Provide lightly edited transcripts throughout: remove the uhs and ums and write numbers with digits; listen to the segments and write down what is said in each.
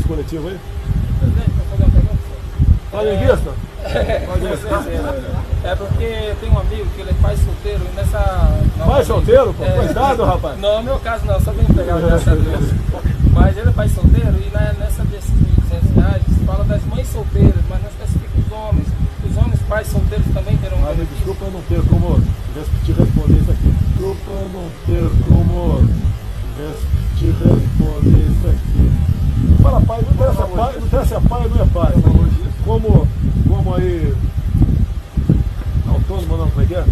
coletivo aí? Presidente, vou fazer uma pergunta. Flamenguista? É porque tem um amigo que ele é pai solteiro e nessa... Pai solteiro, pô? Cuidado, rapaz. Não, no meu caso não, só vem pegar graças a Deus. Mas ele é pai solteiro e nessa desses R$ 1.200 fala das mães solteiras, mas não especifica os homens. Os homens pais solteiros também terão Mas desculpa, eu não ter como te responder isso aqui. Desculpa, eu não ter como te responder isso aqui. Fala pai, não interessa pai, não interessa pai ou não é pai. Como aí... Autônomo não, como é que é?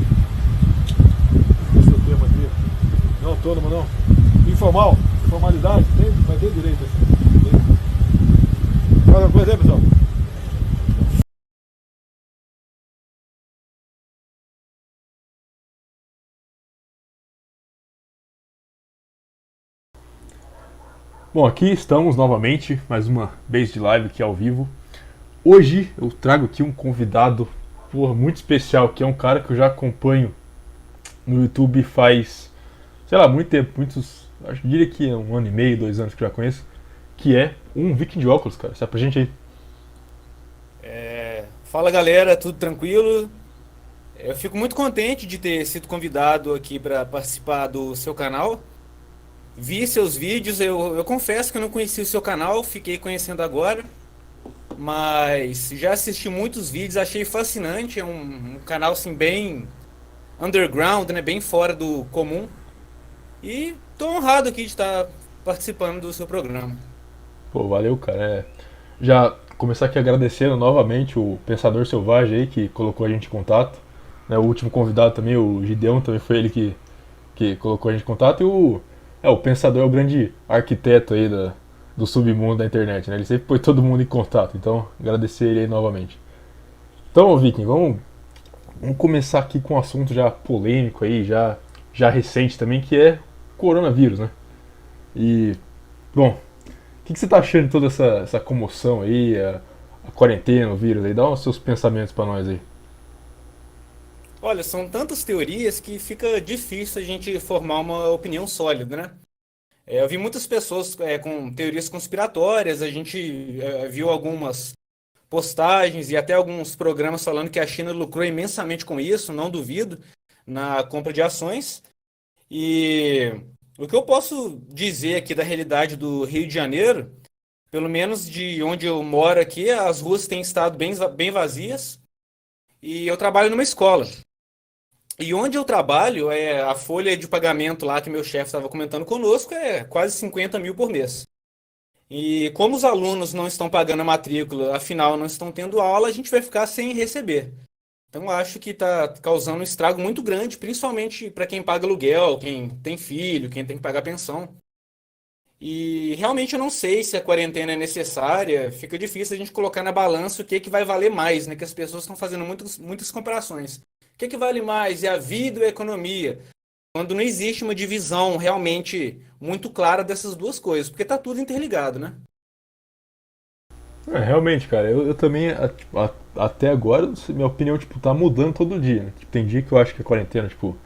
Esse é o termo aqui. Não autônomo não. Informal, formalidade, vai ter direito assim. Faz alguma coisa aí, pessoal? Bom, aqui estamos novamente, mais uma vez de live aqui ao vivo. Hoje eu trago aqui um convidado muito especial, que é um cara que eu já acompanho no YouTube faz, sei lá, muito tempo, acho que diria que é 1 ano e meio, 2 anos que eu já conheço, que é um Viking de óculos, cara. Sai pra gente aí. Fala galera, tudo tranquilo? Eu fico muito contente de ter sido convidado aqui para participar do seu canal. Vi seus vídeos, eu confesso que eu não conhecia o seu canal, fiquei conhecendo agora, mas já assisti muitos vídeos, achei fascinante. É um canal assim bem underground, né, bem fora do comum. E tô honrado aqui de estar participando do seu programa. Pô, valeu, cara. Já começar aqui agradecendo novamente o Pensador Selvagem aí, que colocou a gente em contato. Né, o último convidado também, o Gideon, também foi ele que colocou a gente em contato. E o Pensador é o grande arquiteto aí do submundo da internet, né? Ele sempre põe todo mundo em contato. Então, agradecer ele aí novamente. Então, Viking, vamos começar aqui com um assunto já polêmico aí, já recente também, que é coronavírus, né? E, bom, o que você tá achando de toda essa comoção aí, a quarentena, o vírus aí? Dá os seus pensamentos pra nós aí. Olha, são tantas teorias que fica difícil a gente formar uma opinião sólida, né? Eu vi muitas pessoas com teorias conspiratórias, a gente viu algumas postagens e até alguns programas falando que a China lucrou imensamente com isso, não duvido, na compra de ações. E o que eu posso dizer aqui da realidade do Rio de Janeiro, pelo menos de onde eu moro aqui, as ruas têm estado bem vazias e eu trabalho numa escola. E onde eu trabalho, a folha de pagamento lá que meu chefe estava comentando conosco é quase 50 mil por mês. E como os alunos não estão pagando a matrícula, afinal não estão tendo aula, a gente vai ficar sem receber. Então eu acho que está causando um estrago muito grande, principalmente para quem paga aluguel, quem tem filho, quem tem que pagar pensão. E realmente eu não sei se a quarentena é necessária, fica difícil a gente colocar na balança o que vai valer mais, né? Que as pessoas estão fazendo muitas comparações. O que vale mais? É a vida ou a economia? Quando não existe uma divisão realmente muito clara dessas duas coisas, porque tá tudo interligado, né? Realmente, cara, eu também, até agora, minha opinião, tipo, tá mudando todo dia, né? Tipo, tem dia que eu acho que a quarentena, tipo,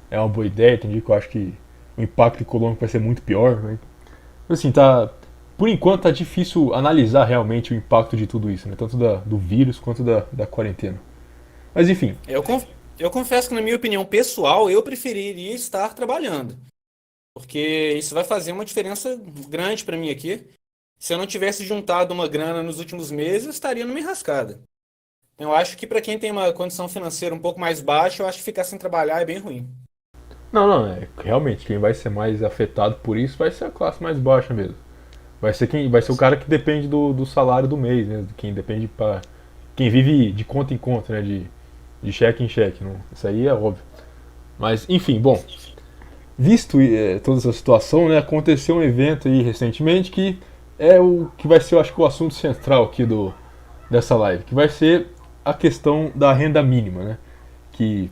é uma boa ideia, tem dia que eu acho que o impacto econômico vai ser muito pior, né? Assim, por enquanto tá difícil analisar realmente o impacto de tudo isso, né? Tanto do vírus quanto da quarentena. Mas enfim, Eu confesso que, na minha opinião pessoal, eu preferiria estar trabalhando, porque isso vai fazer uma diferença grande para mim aqui. Se eu não tivesse juntado uma grana nos últimos meses, eu estaria numa enrascada. Eu acho que para quem tem uma condição financeira um pouco mais baixa, eu acho que ficar sem trabalhar é bem ruim. não, realmente, quem vai ser mais afetado por isso vai ser a classe mais baixa mesmo. Vai ser o cara que depende do salário do mês, né? Quem depende para quem vive de conta em conta, né? De cheque em cheque, não? Isso aí é óbvio. Mas, enfim, bom, visto toda essa situação, né? Aconteceu um evento aí recentemente que é o que vai ser, eu acho que o assunto central aqui dessa live, que vai ser a questão da renda mínima, né? Que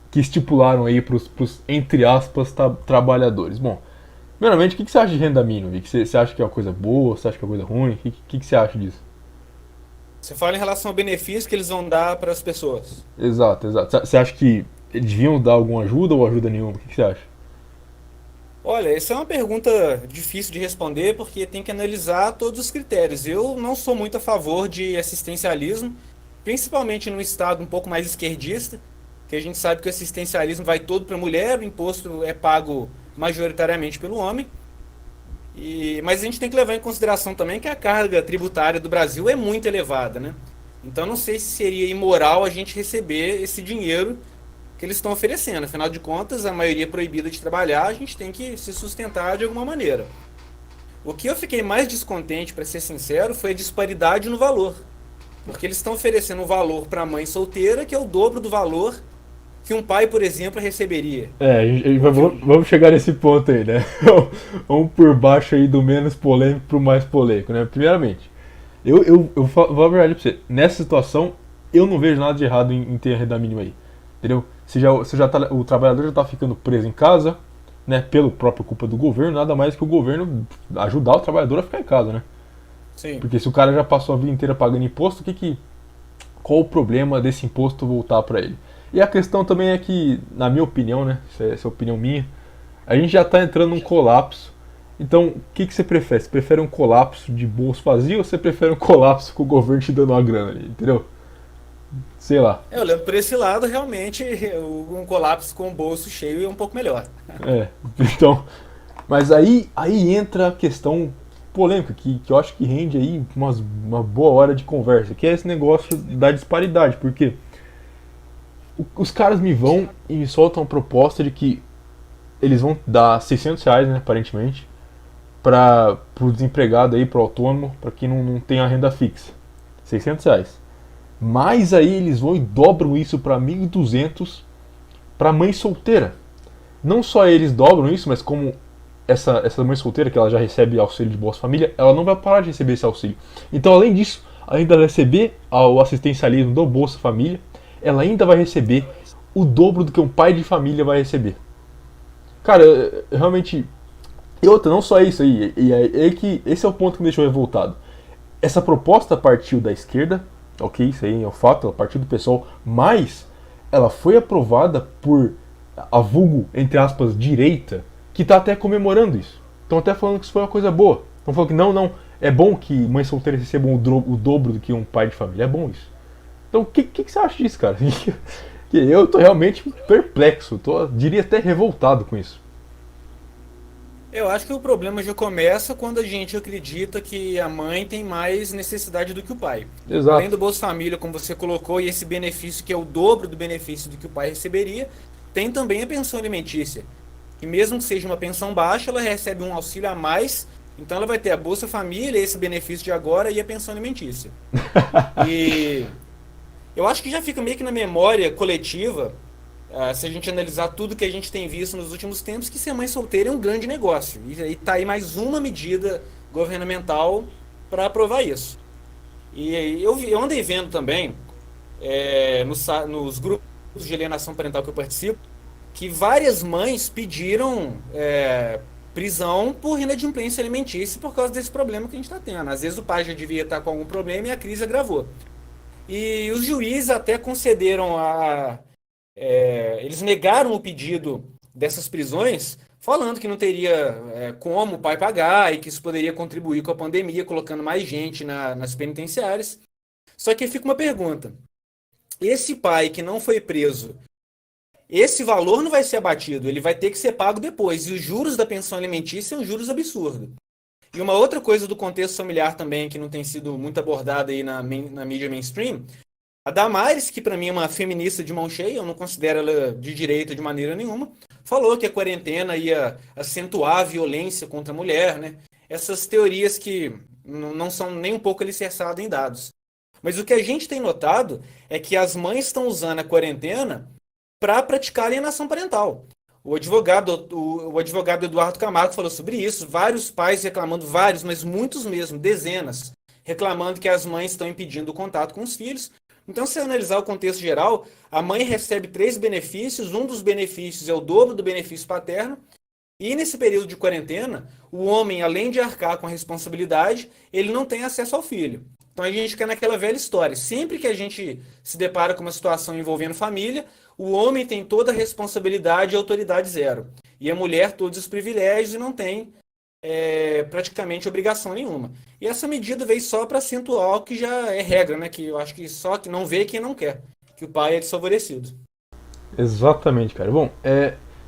que estipularam aí para os, entre aspas, trabalhadores. Bom, primeiramente, o que você acha de renda mínima, Vic? Você acha que é uma coisa boa? Você acha que é uma coisa ruim? O que você acha disso? Você fala em relação ao benefício que eles vão dar para as pessoas. Exato, exato. Você acha que eles deviam dar alguma ajuda ou ajuda nenhuma? O que você acha? Olha, essa é uma pergunta difícil de responder porque tem que analisar todos os critérios. Eu não sou muito a favor de assistencialismo, principalmente num estado um pouco mais esquerdista, que a gente sabe que o assistencialismo vai todo para a mulher, o imposto é pago majoritariamente pelo homem. Mas a gente tem que levar em consideração também que a carga tributária do Brasil é muito elevada, né? Então não sei se seria imoral a gente receber esse dinheiro que eles estão oferecendo. Afinal de contas, a maioria é proibida de trabalhar, a gente tem que se sustentar de alguma maneira. O que eu fiquei mais descontente, para ser sincero, foi a disparidade no valor. Porque eles estão oferecendo um valor para a mãe solteira que é o dobro do valor que um pai, por exemplo, receberia. Vamos chegar nesse ponto aí, né? Vamos por baixo aí do menos polêmico pro mais polêmico, né? Primeiramente, eu vou a verdade pra você. Nessa situação, eu não vejo nada de errado em ter a renda mínima aí. Entendeu? O trabalhador já tá ficando preso em casa, né? Pelo próprio culpa do governo, nada mais que o governo ajudar o trabalhador a ficar em casa, né? Sim. Porque se o cara já passou a vida inteira pagando imposto, qual o problema desse imposto voltar para ele? E a questão também é que, na minha opinião, né? Essa é a opinião minha, a gente já está entrando num colapso. Então, o que você prefere? Você prefere um colapso de bolso vazio ou você prefere um colapso com o governo te dando uma grana ali, entendeu? Sei lá. Olhando por esse lado, realmente um colapso com o bolso cheio é um pouco melhor. É, então. Mas aí entra a questão polêmica, que eu acho que rende aí uma boa hora de conversa, que é esse negócio da disparidade, porque os caras me vão e me soltam a proposta de que eles vão dar R$ 600, né, aparentemente, para o desempregado aí, para o autônomo, para quem não tem a renda fixa. R$ 600. Mas aí eles vão e dobram isso para 1.200 para mãe solteira. Não só eles dobram isso, mas como essa mãe solteira, que ela já recebe auxílio de Bolsa Família, ela não vai parar de receber esse auxílio. Então, além disso, além de receber o assistencialismo do Bolsa Família, ela ainda vai receber o dobro do que um pai de família vai receber. Cara, realmente. E outra, não só isso aí, que esse é o ponto que me deixou revoltado. Essa proposta partiu da esquerda, ok, isso aí é o fato, ela partiu do pessoal, mas ela foi aprovada por a vulgo, entre aspas, direita, que tá até comemorando isso. Estão até falando que isso foi uma coisa boa. Estão falando que não, é bom que mães solteiras recebam o dobro do que um pai de família. É bom isso. Então, o que você acha disso, cara? Eu tô realmente perplexo, diria até revoltado com isso. Eu acho que o problema já começa quando a gente acredita que a mãe tem mais necessidade do que o pai. Além Exato. do Bolsa Família, como você colocou, e esse benefício que é o dobro do benefício do que o pai receberia, tem também a pensão alimentícia. E mesmo que seja uma pensão baixa, ela recebe um auxílio a mais, então ela vai ter a Bolsa Família, esse benefício de agora e a pensão alimentícia. E eu acho que já fica meio que na memória coletiva, se a gente analisar tudo que a gente tem visto nos últimos tempos, que ser mãe solteira é um grande negócio. E aí tá aí mais uma medida governamental para aprovar isso. E eu andei vendo também, nos grupos de alienação parental que eu participo, que várias mães pediram prisão por inadimplência alimentícia por causa desse problema que a gente está tendo. Às vezes o pai já devia estar com algum problema e a crise agravou. E os juízes até concederam eles negaram o pedido dessas prisões, falando que não teria como o pai pagar e que isso poderia contribuir com a pandemia, colocando mais gente nas penitenciárias. Só que fica uma pergunta: esse pai que não foi preso, esse valor não vai ser abatido, ele vai ter que ser pago depois. E os juros da pensão alimentícia são juros absurdos. E uma outra coisa do contexto familiar também, que não tem sido muito abordada aí na mídia mainstream, a Damares, que para mim é uma feminista de mão cheia, eu não considero ela de direita de maneira nenhuma, falou que a quarentena ia acentuar a violência contra a mulher, né? Essas teorias que não são nem um pouco alicerçadas em dados. Mas o que a gente tem notado é que as mães estão usando a quarentena para praticar alienação parental. O advogado Eduardo Camargo falou sobre isso, vários pais reclamando, mas muitos mesmo, dezenas, reclamando que as mães estão impedindo o contato com os filhos. Então, se analisar o contexto geral, a mãe recebe 3 benefícios, um dos benefícios é o dobro do benefício paterno, e nesse período de quarentena, o homem, além de arcar com a responsabilidade, ele não tem acesso ao filho. Então a gente quer naquela velha história, sempre que a gente se depara com uma situação envolvendo família, o homem tem toda a responsabilidade e autoridade zero. e a mulher todos os privilégios e não tem praticamente obrigação nenhuma. E essa medida veio só para acentuar o que já é regra, né? Que eu acho que só que não vê quem não quer, que o pai é desfavorecido. Exatamente, cara. Bom,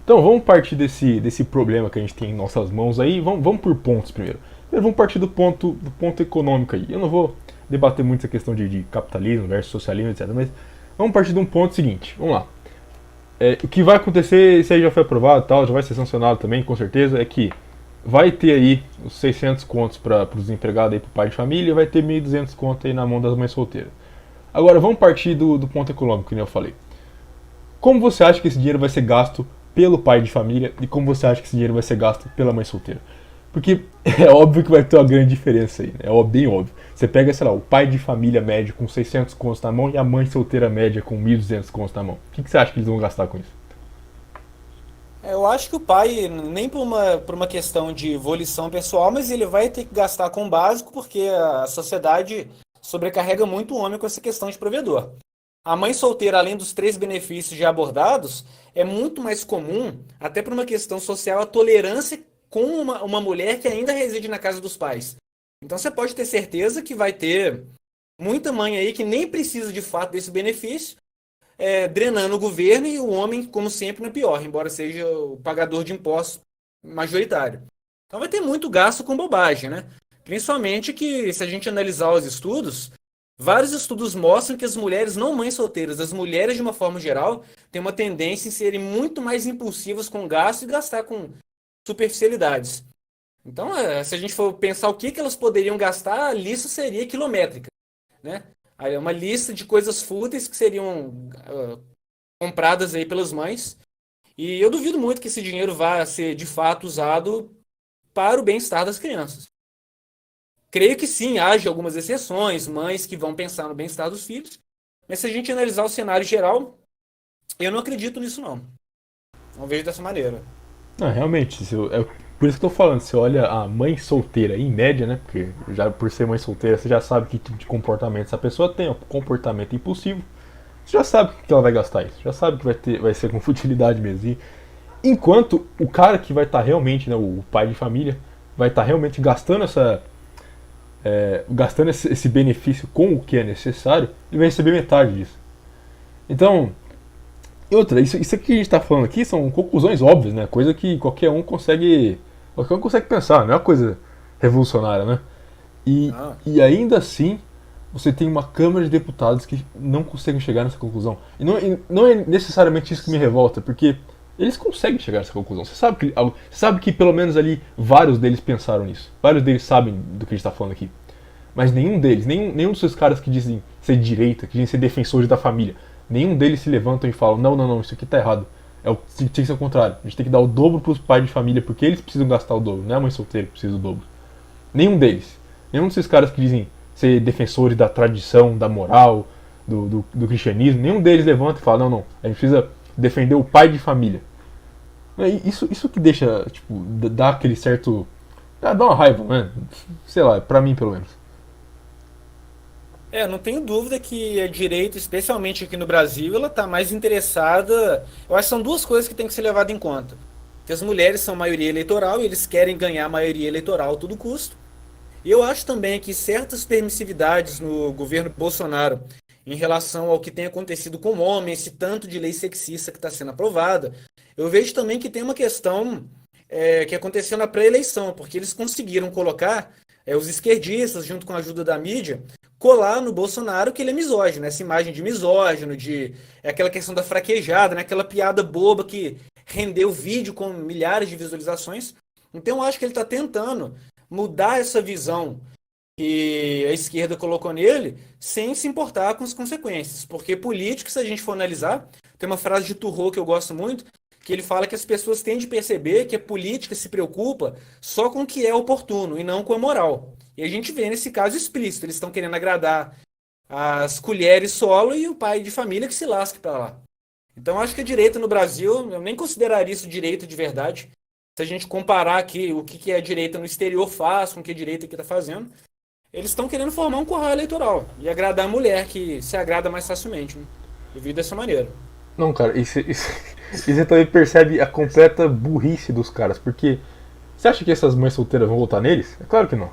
então vamos partir desse problema que a gente tem em nossas mãos aí. Vamos por pontos primeiro. Primeiro vamos partir do ponto econômico aí. Eu não vou debater muito essa questão de capitalismo versus socialismo, etc. Mas vamos partir de um ponto seguinte. Vamos lá. O que vai acontecer, isso aí já foi aprovado e tal, já vai ser sancionado também, com certeza, é que vai ter aí os 600 contos para os empregados aí, para o pai de família, e vai ter 1.200 contos aí na mão das mães solteiras. Agora vamos partir do ponto econômico, que nem eu falei. Como você acha que esse dinheiro vai ser gasto pelo pai de família e como você acha que esse dinheiro vai ser gasto pela mãe solteira? Porque é óbvio que vai ter uma grande diferença aí, né? É bem óbvio. Você pega, sei lá, o pai de família médio com 600 contos na mão e a mãe solteira média com 1.200 contos na mão. O que você acha que eles vão gastar com isso? Eu acho que o pai, nem por uma questão de volição pessoal, mas ele vai ter que gastar com o básico, porque a sociedade sobrecarrega muito o homem com essa questão de provedor. A mãe solteira, além dos três benefícios já abordados, é muito mais comum, até por uma questão social, a tolerância com uma mulher que ainda reside na casa dos pais. Então você pode ter certeza que vai ter muita mãe aí que nem precisa de fato desse benefício, drenando o governo e o homem, como sempre, na pior, embora seja o pagador de impostos majoritário. Então vai ter muito gasto com bobagem, né? Principalmente que, se a gente analisar os estudos, vários estudos mostram que as mulheres não mães solteiras, as mulheres de uma forma geral, têm uma tendência em serem muito mais impulsivas com gasto e gastar com superficialidades. Então, se a gente for pensar o que elas poderiam gastar, a lista seria quilométrica, né? Aí é uma lista de coisas fúteis que seriam compradas aí pelas mães. E eu duvido muito que esse dinheiro vá ser de fato usado para o bem-estar das crianças. Creio que sim, haja algumas exceções, mães que vão pensar no bem-estar dos filhos. Mas se a gente analisar o cenário geral, eu não acredito nisso não. Não vejo dessa maneira. Não, realmente, é por isso que eu tô falando, você olha a mãe solteira, em média, né? Porque já por ser mãe solteira, você já sabe que tipo de comportamento essa pessoa tem, um comportamento impulsivo. Você já sabe que ela vai gastar isso, já sabe que vai ser com futilidade mesmo. E enquanto o cara que vai estar realmente, né, o pai de família, vai estar realmente gastando esse benefício com o que é necessário, ele vai receber metade disso. Então, e outra, isso aqui que a gente está falando aqui são conclusões óbvias, né? Coisa que qualquer um consegue pensar, não é uma coisa revolucionária, né? E ainda assim, você tem uma Câmara de Deputados que não conseguem chegar nessa conclusão. E não é necessariamente isso que me revolta, porque eles conseguem chegar nessa conclusão. Você sabe que pelo menos ali vários deles pensaram nisso. Vários deles sabem do que a gente está falando aqui. Mas nenhum deles, nenhum dos seus caras que dizem ser de direita, que dizem ser defensores da família, nenhum deles se levantam e falam, não, isso aqui tá errado. Tem que ser o contrário. A gente tem que dar o dobro pros pais de família, porque eles precisam gastar o dobro, não é a mãe solteira que precisa do dobro. Nenhum deles. Nenhum desses caras que dizem ser defensores da tradição, da moral, do cristianismo, nenhum deles levanta e fala, não, a gente precisa defender o pai de família. Isso que deixa, tipo, dá aquele certo... Dá uma raiva, né? Sei lá, pra mim pelo menos. Não tenho dúvida que a direita, especialmente aqui no Brasil, ela está mais interessada. Eu acho que são duas coisas que tem que ser levadas em conta. Que as mulheres são maioria eleitoral e eles querem ganhar a maioria eleitoral a todo custo. E eu acho também que certas permissividades no governo Bolsonaro em relação ao que tem acontecido com homens, esse tanto de lei sexista que está sendo aprovada, eu vejo também que tem uma questão que aconteceu na pré-eleição, porque eles conseguiram colocar os esquerdistas, junto com a ajuda da mídia, colar no Bolsonaro que ele é misógino, essa imagem de misógino, aquela questão da fraquejada, né? Aquela piada boba que rendeu vídeo com milhares de visualizações. Então eu acho que ele está tentando mudar essa visão que a esquerda colocou nele, sem se importar com as consequências. Porque político, se a gente for analisar, tem uma frase de Turreau que eu gosto muito, que ele fala que as pessoas têm de perceber que a política se preocupa só com o que é oportuno e não com a moral. E a gente vê nesse caso explícito, eles estão querendo agradar as colheres solo e o pai de família que se lasque para lá. Então acho que a direita no Brasil, eu nem consideraria isso direita de verdade. Se a gente comparar aqui o que a direita no exterior faz com o que a direita aqui está fazendo, eles estão querendo formar um curral eleitoral e agradar a mulher, que se agrada mais facilmente, né? Eu vi dessa maneira. Não, cara, e você também percebe a completa burrice dos caras, porque você acha que essas mães solteiras vão votar neles? É claro que não.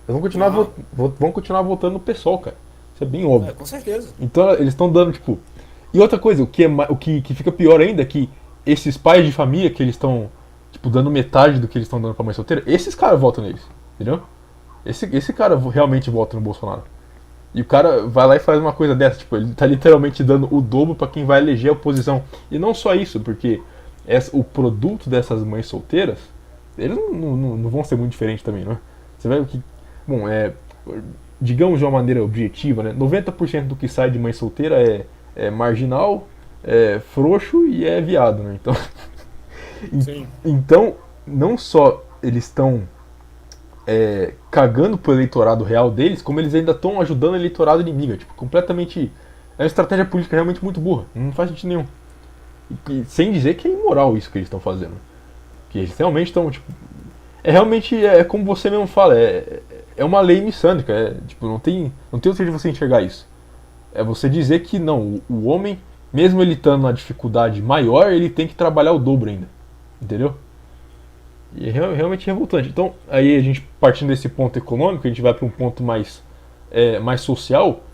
Eles vão continuar, Não, vão continuar votando no PSOL, cara. Isso é bem óbvio. com certeza. Então eles estão dando, tipo. E outra coisa, o que, que fica pior ainda é que esses pais de família que eles estão, tipo, dando metade do que eles estão dando pra mãe solteira, esses caras votam neles, entendeu? Esse cara realmente vota no Bolsonaro. E o cara vai lá e faz uma coisa dessa, tipo, ele tá literalmente dando o dobro pra quem vai eleger a oposição. E não só isso, porque o produto dessas mães solteiras, eles não vão ser muito diferentes também, não é? Você vai o que. Bom, digamos de uma maneira objetiva, né? 90% do que sai de mãe solteira é marginal, é frouxo e é viado, né? Então, Sim. então não só eles estão cagando pro eleitorado real deles, como eles ainda estão ajudando o eleitorado inimigo. Tipo, completamente. É uma estratégia política realmente muito burra. Não faz sentido nenhum. Sem dizer que é imoral isso que eles estão fazendo. Que eles realmente estão, tipo. É como você mesmo fala, é uma lei missândrica. Tipo, não tem outro jeito de você enxergar isso. É você dizer que não, o homem, mesmo ele estando na dificuldade maior, ele tem que trabalhar o dobro ainda. Entendeu? E é realmente revoltante. Então, aí a gente partindo desse ponto econômico, a gente vai para um ponto mais social,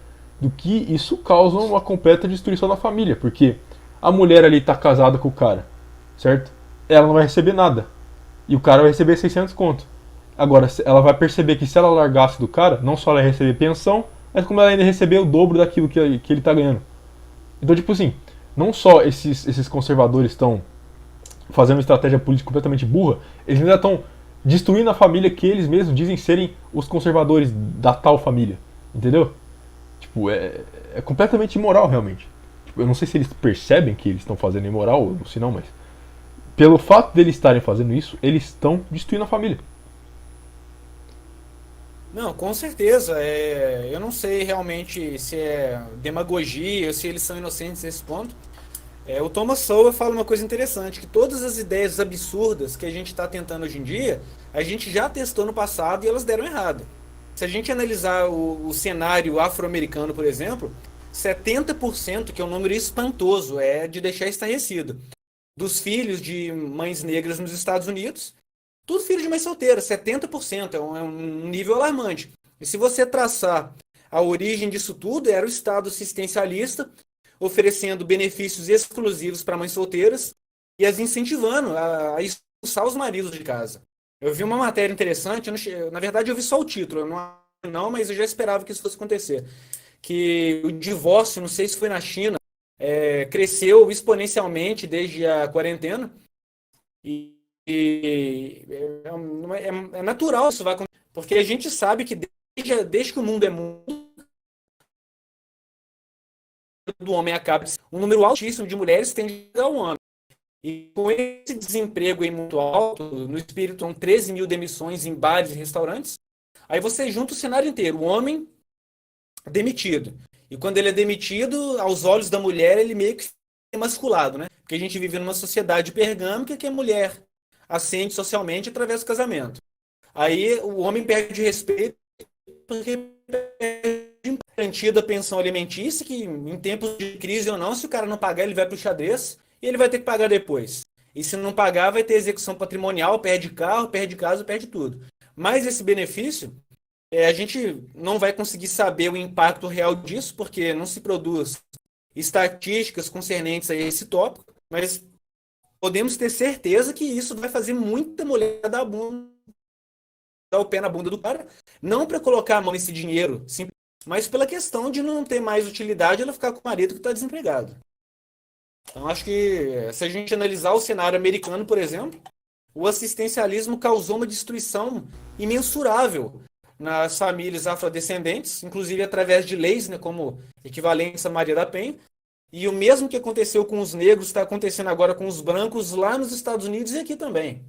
do que isso causa uma completa destruição da família. Porque a mulher ali está casada com o cara, certo? Ela não vai receber nada. E o cara vai receber 600 conto. Agora, ela vai perceber que se ela largasse do cara, não só ela ia receber pensão, mas como ela ainda ia receber o dobro daquilo que ele está ganhando. Então, tipo assim, não só esses conservadores estão fazendo uma estratégia política completamente burra, eles ainda estão destruindo a família que eles mesmos dizem serem os conservadores da tal família. Entendeu? Tipo, é completamente imoral, realmente. Tipo, eu não sei se eles percebem que eles estão fazendo imoral ou se não, mas pelo fato deles estarem fazendo isso, eles estão destruindo a família. Não, com certeza. Eu não sei realmente se é demagogia ou se eles são inocentes nesse ponto. O Thomas Sowell fala uma coisa interessante, que todas as ideias absurdas que a gente está tentando hoje em dia, a gente já testou no passado e elas deram errado. Se a gente analisar o cenário afro-americano, por exemplo, 70%, que é um número espantoso, é de deixar estarrecido, dos filhos de mães negras nos Estados Unidos, tudo filho de mãe solteira, 70%, é um nível alarmante. E se você traçar a origem disso tudo, era o Estado assistencialista, oferecendo benefícios exclusivos para mães solteiras e as incentivando a expulsar os maridos de casa. Eu vi uma matéria interessante, na verdade eu vi só o título, eu não, mas eu já esperava que isso fosse acontecer. Que o divórcio, não sei se foi na China, cresceu exponencialmente desde a quarentena e é natural isso vai acontecer, porque a gente sabe que desde que o mundo é mundo, do homem acaba, um número altíssimo de mulheres tende ao homem. E com esse desemprego aí muito alto, no espírito são 13 mil demissões em bares e restaurantes, aí você junta o cenário inteiro, o homem demitido. E quando ele é demitido, aos olhos da mulher, ele meio que é emasculado, né? Porque a gente vive numa sociedade pergâmica que a mulher ascende socialmente através do casamento. Aí o homem perde respeito porque perde garantida a pensão alimentícia, que em tempos de crise ou não, se o cara não pagar, ele vai pro xadrez e ele vai ter que pagar depois. E se não pagar, vai ter execução patrimonial, perde carro, perde casa, perde tudo. Mas esse benefício, a gente não vai conseguir saber o impacto real disso, porque não se produz estatísticas concernentes a esse tópico, mas podemos ter certeza que isso vai fazer muita mulher dar o pé na bunda do cara, não para colocar a mão nesse dinheiro, mas pela questão de não ter mais utilidade ela ficar com o marido que está desempregado. Então, acho que se a gente analisar o cenário americano, por exemplo, o assistencialismo causou uma destruição imensurável nas famílias afrodescendentes, inclusive através de leis, né, como equivalentes a Maria da Penha. E o mesmo que aconteceu com os negros está acontecendo agora com os brancos lá nos Estados Unidos e aqui também.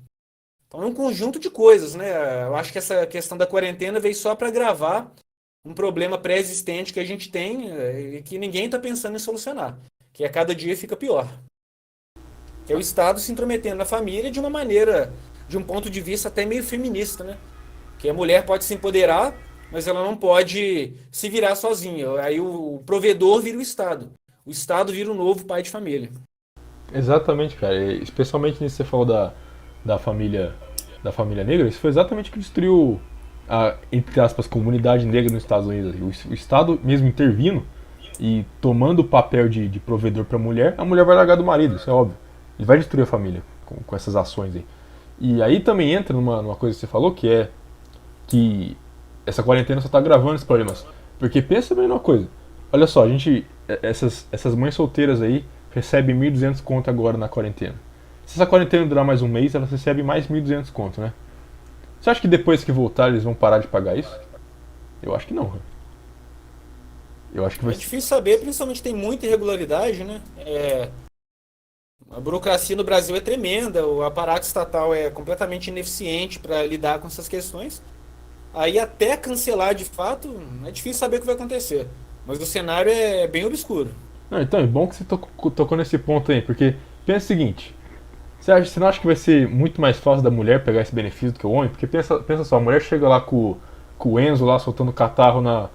Então é um conjunto de coisas, né? Eu acho que essa questão da quarentena veio só para agravar um problema pré-existente que a gente tem e que ninguém está pensando em solucionar, que a cada dia fica pior. Que é o Estado se intrometendo na família de uma maneira, de um ponto de vista até meio feminista, né? Que a mulher pode se empoderar, mas ela não pode se virar sozinha. Aí o provedor vira o Estado. O Estado vira o novo pai de família. Exatamente, cara. Especialmente nisso que você falou da família da família negra, isso foi exatamente o que destruiu a, entre aspas, comunidade negra nos Estados Unidos. O Estado mesmo intervindo e tomando o papel de provedor para a mulher vai largar do marido, isso é óbvio. Ele vai destruir a família com essas ações aí. E aí também entra numa coisa que você falou, que é que essa quarentena só está agravando esses problemas. Porque pensa bem numa coisa. Olha só, essas mães solteiras aí recebem 1.200 conto agora na quarentena. Se essa quarentena durar mais um mês, elas recebem mais 1.200 conto, né? Você acha que depois que voltar eles vão parar de pagar isso? Eu acho que não, cara. Eu acho que vai É ser. difícil saber, principalmente tem muita irregularidade, né? A burocracia no Brasil é tremenda, o aparato estatal é completamente ineficiente para lidar com essas questões. Aí até cancelar de fato, é difícil saber o que vai acontecer. Mas o cenário é bem obscuro. Não, então é bom que você tocou nesse ponto aí, porque pensa o seguinte: você não acha que vai ser muito mais fácil da mulher pegar esse benefício do que o homem? Porque pensa só, a mulher chega lá com o Enzo lá soltando catarro na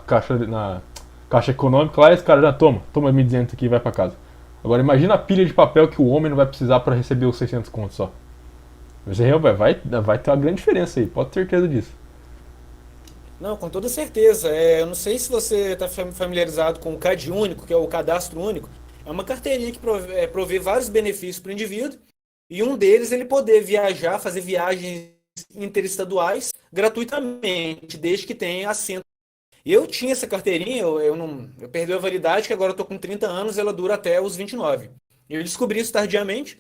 caixa econômica lá e esse cara já toma 1.200 aqui e vai pra casa. Agora imagina a pilha de papel que o homem não vai precisar para receber os 600 contos só. Vai ter uma grande diferença aí, pode ter certeza disso. Não, com toda certeza. Eu não sei se você está familiarizado com o CAD único, que é o cadastro único. É uma carteirinha que provê vários benefícios para o indivíduo. E um deles ele poder viajar, fazer viagens interestaduais gratuitamente, desde que tenha assento. Eu tinha essa carteirinha, eu perdi a validade, que agora eu estou com 30 anos, ela dura até os 29. Eu descobri isso tardiamente,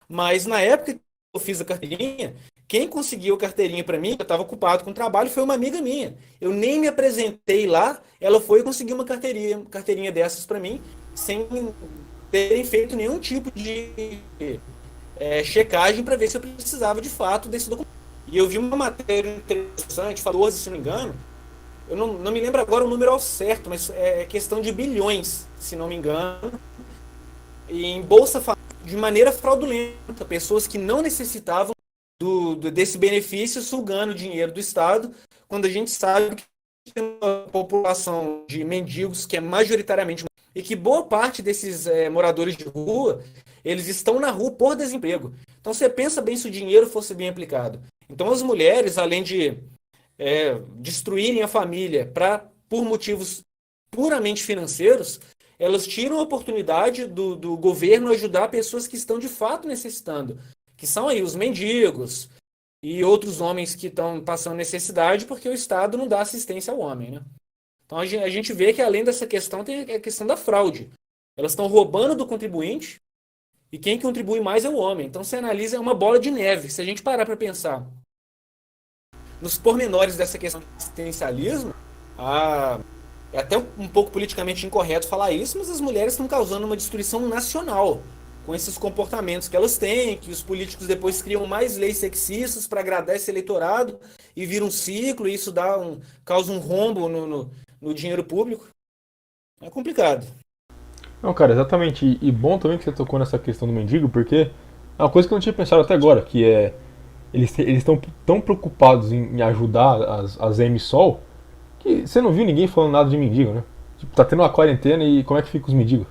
mas na época que eu fiz a carteirinha, quem conseguiu a carteirinha para mim, eu estava ocupado com o trabalho, foi uma amiga minha. Eu nem me apresentei lá, ela foi e conseguiu uma carteirinha dessas para mim, sem terem feito nenhum tipo de checagem para ver se eu precisava de fato desse documento. E eu vi uma matéria interessante, falou, se não me engano, eu não me lembro agora o número ao certo, mas é questão de bilhões, se não me engano, e em bolsa de maneira fraudulenta, pessoas que não necessitavam desse benefício sugando dinheiro do Estado, quando a gente sabe que tem uma população de mendigos que é majoritariamente e que boa parte desses moradores de rua, eles estão na rua por desemprego. Então você pensa bem se o dinheiro fosse bem aplicado. Então as mulheres, além de destruírem a família por motivos puramente financeiros, elas tiram a oportunidade do governo ajudar pessoas que estão de fato necessitando, que são aí os mendigos e outros homens que estão passando necessidade porque o Estado não dá assistência ao homem, né? Então a gente vê que além dessa questão tem a questão da fraude. Elas estão roubando do contribuinte e quem contribui mais é o homem. Então você analisa, é uma bola de neve. Se a gente parar para pensar nos pormenores dessa questão de assistencialismo, é até um pouco politicamente incorreto falar isso, mas as mulheres estão causando uma destruição nacional com esses comportamentos que elas têm, que os políticos depois criam mais leis sexistas para agradar esse eleitorado e vira um ciclo, e isso causa um rombo no dinheiro público. É complicado. Não, cara, exatamente. E bom também que você tocou nessa questão do mendigo, porque é uma coisa que eu não tinha pensado até agora, que é eles estão tão preocupados em ajudar as MSOL que você não viu ninguém falando nada de mendigo, né? Tipo, tá tendo uma quarentena e como é que fica os mendigos?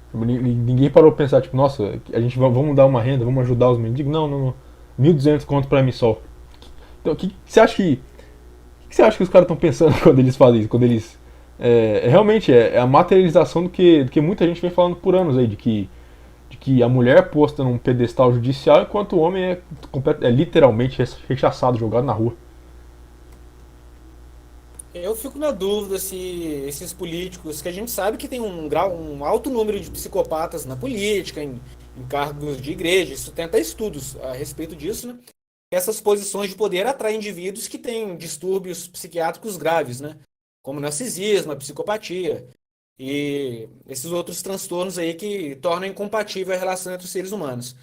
Tipo, ninguém parou pra pensar, tipo, nossa, a gente vamos dar uma renda, vamos ajudar os mendigos? Não, não, não. 1.200 conto pra MSOL. Então, o que você acha que você acha que os caras estão pensando quando eles fazem isso? Quando eles. Realmente é a materialização do que muita gente vem falando por anos aí, de que a mulher é posta num pedestal judicial enquanto o homem é literalmente rechaçado, jogado na rua. Eu fico na dúvida se esses políticos, que a gente sabe que tem um alto número de psicopatas na política, em cargos de igreja, isso tem até estudos a respeito disso, né? Essas posições de poder atraem indivíduos que têm distúrbios psiquiátricos graves, né? Como narcisismo, a psicopatia e esses outros transtornos aí que tornam incompatível a relação entre os seres humanos.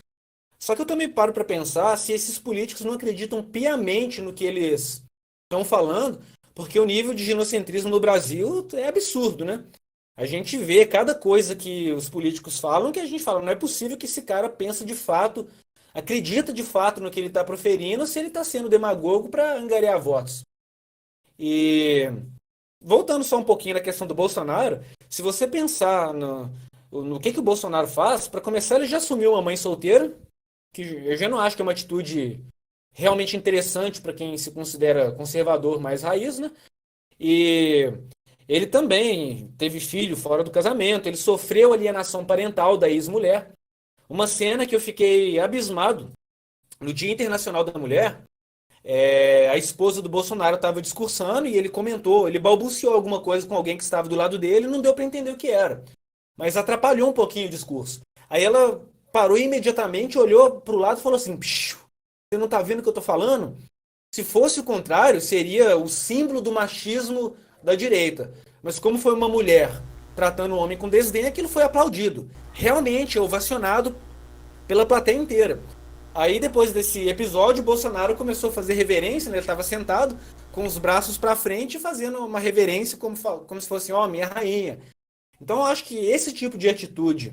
Só que eu também paro para pensar se esses políticos não acreditam piamente no que eles estão falando, porque o nível de ginocentrismo no Brasil é absurdo, né? A gente vê cada coisa que os políticos falam que a gente fala, não é possível que esse cara pensa de fato, acredita de fato no que ele está proferindo, se ele está sendo demagogo para angariar votos. E voltando só um pouquinho na questão do Bolsonaro, se você pensar no que o Bolsonaro faz, para começar, ele já assumiu uma mãe solteira, que eu já não acho que é uma atitude realmente interessante para quem se considera conservador mais raiz, né? E ele também teve filho fora do casamento, ele sofreu alienação parental da ex-mulher. Uma cena que eu fiquei abismado, no Dia Internacional da Mulher, a esposa do Bolsonaro estava discursando e ele comentou, ele balbuciou alguma coisa com alguém que estava do lado dele e não deu para entender o que era. Mas atrapalhou um pouquinho o discurso. Aí ela parou imediatamente, olhou para o lado e falou assim: "Psiu, você não está vendo o que eu estou falando? Se fosse o contrário, seria o símbolo do machismo da direita. Mas como foi uma mulher tratando o homem com desdém, aquilo foi aplaudido. Realmente, é ovacionado pela plateia inteira. Aí, depois desse episódio, o Bolsonaro começou a fazer reverência, né? Ele estava sentado com os braços para frente, fazendo uma reverência como se fosse, ó, minha rainha. Então, eu acho que esse tipo de atitude,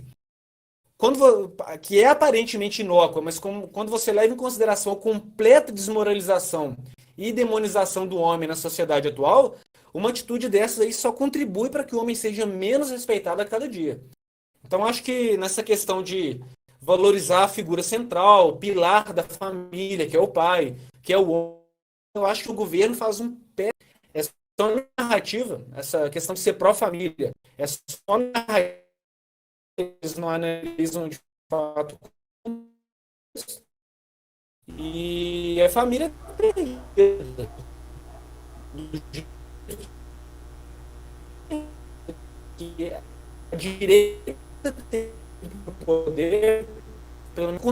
que é aparentemente inócua, mas quando você leva em consideração a completa desmoralização e demonização do homem na sociedade atual, uma atitude dessas aí só contribui para que o homem seja menos respeitado a cada dia. Então, acho que nessa questão de valorizar a figura central, o pilar da família, que é o pai, que é o homem, eu acho que o governo faz um pé. É só narrativa, essa questão de ser pró-família, é só narrativa, eles não analisam de fato. E a família tem que a direita tem poder, pelo menos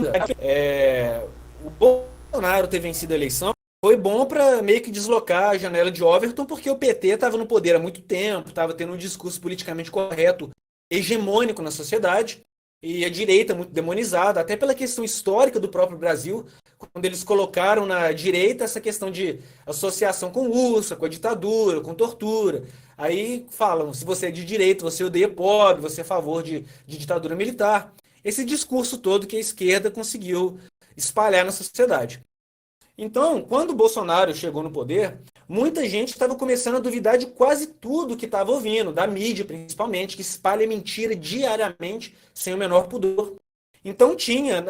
o Bolsonaro ter vencido a eleição foi bom para meio que deslocar a janela de Overton, porque o PT estava no poder há muito tempo, estava tendo um discurso politicamente correto, hegemônico na sociedade, e a direita muito demonizada, até pela questão histórica do próprio Brasil, quando eles colocaram na direita essa questão de associação com URSS, com a ditadura, com tortura. Aí falam, se você é de direita, você odeia pobre, você é a favor de ditadura militar. Esse discurso todo que a esquerda conseguiu espalhar na sociedade. Então, quando o Bolsonaro chegou no poder, muita gente estava começando a duvidar de quase tudo que estava ouvindo, da mídia principalmente, que espalha mentira diariamente, sem o menor pudor. Então tinha,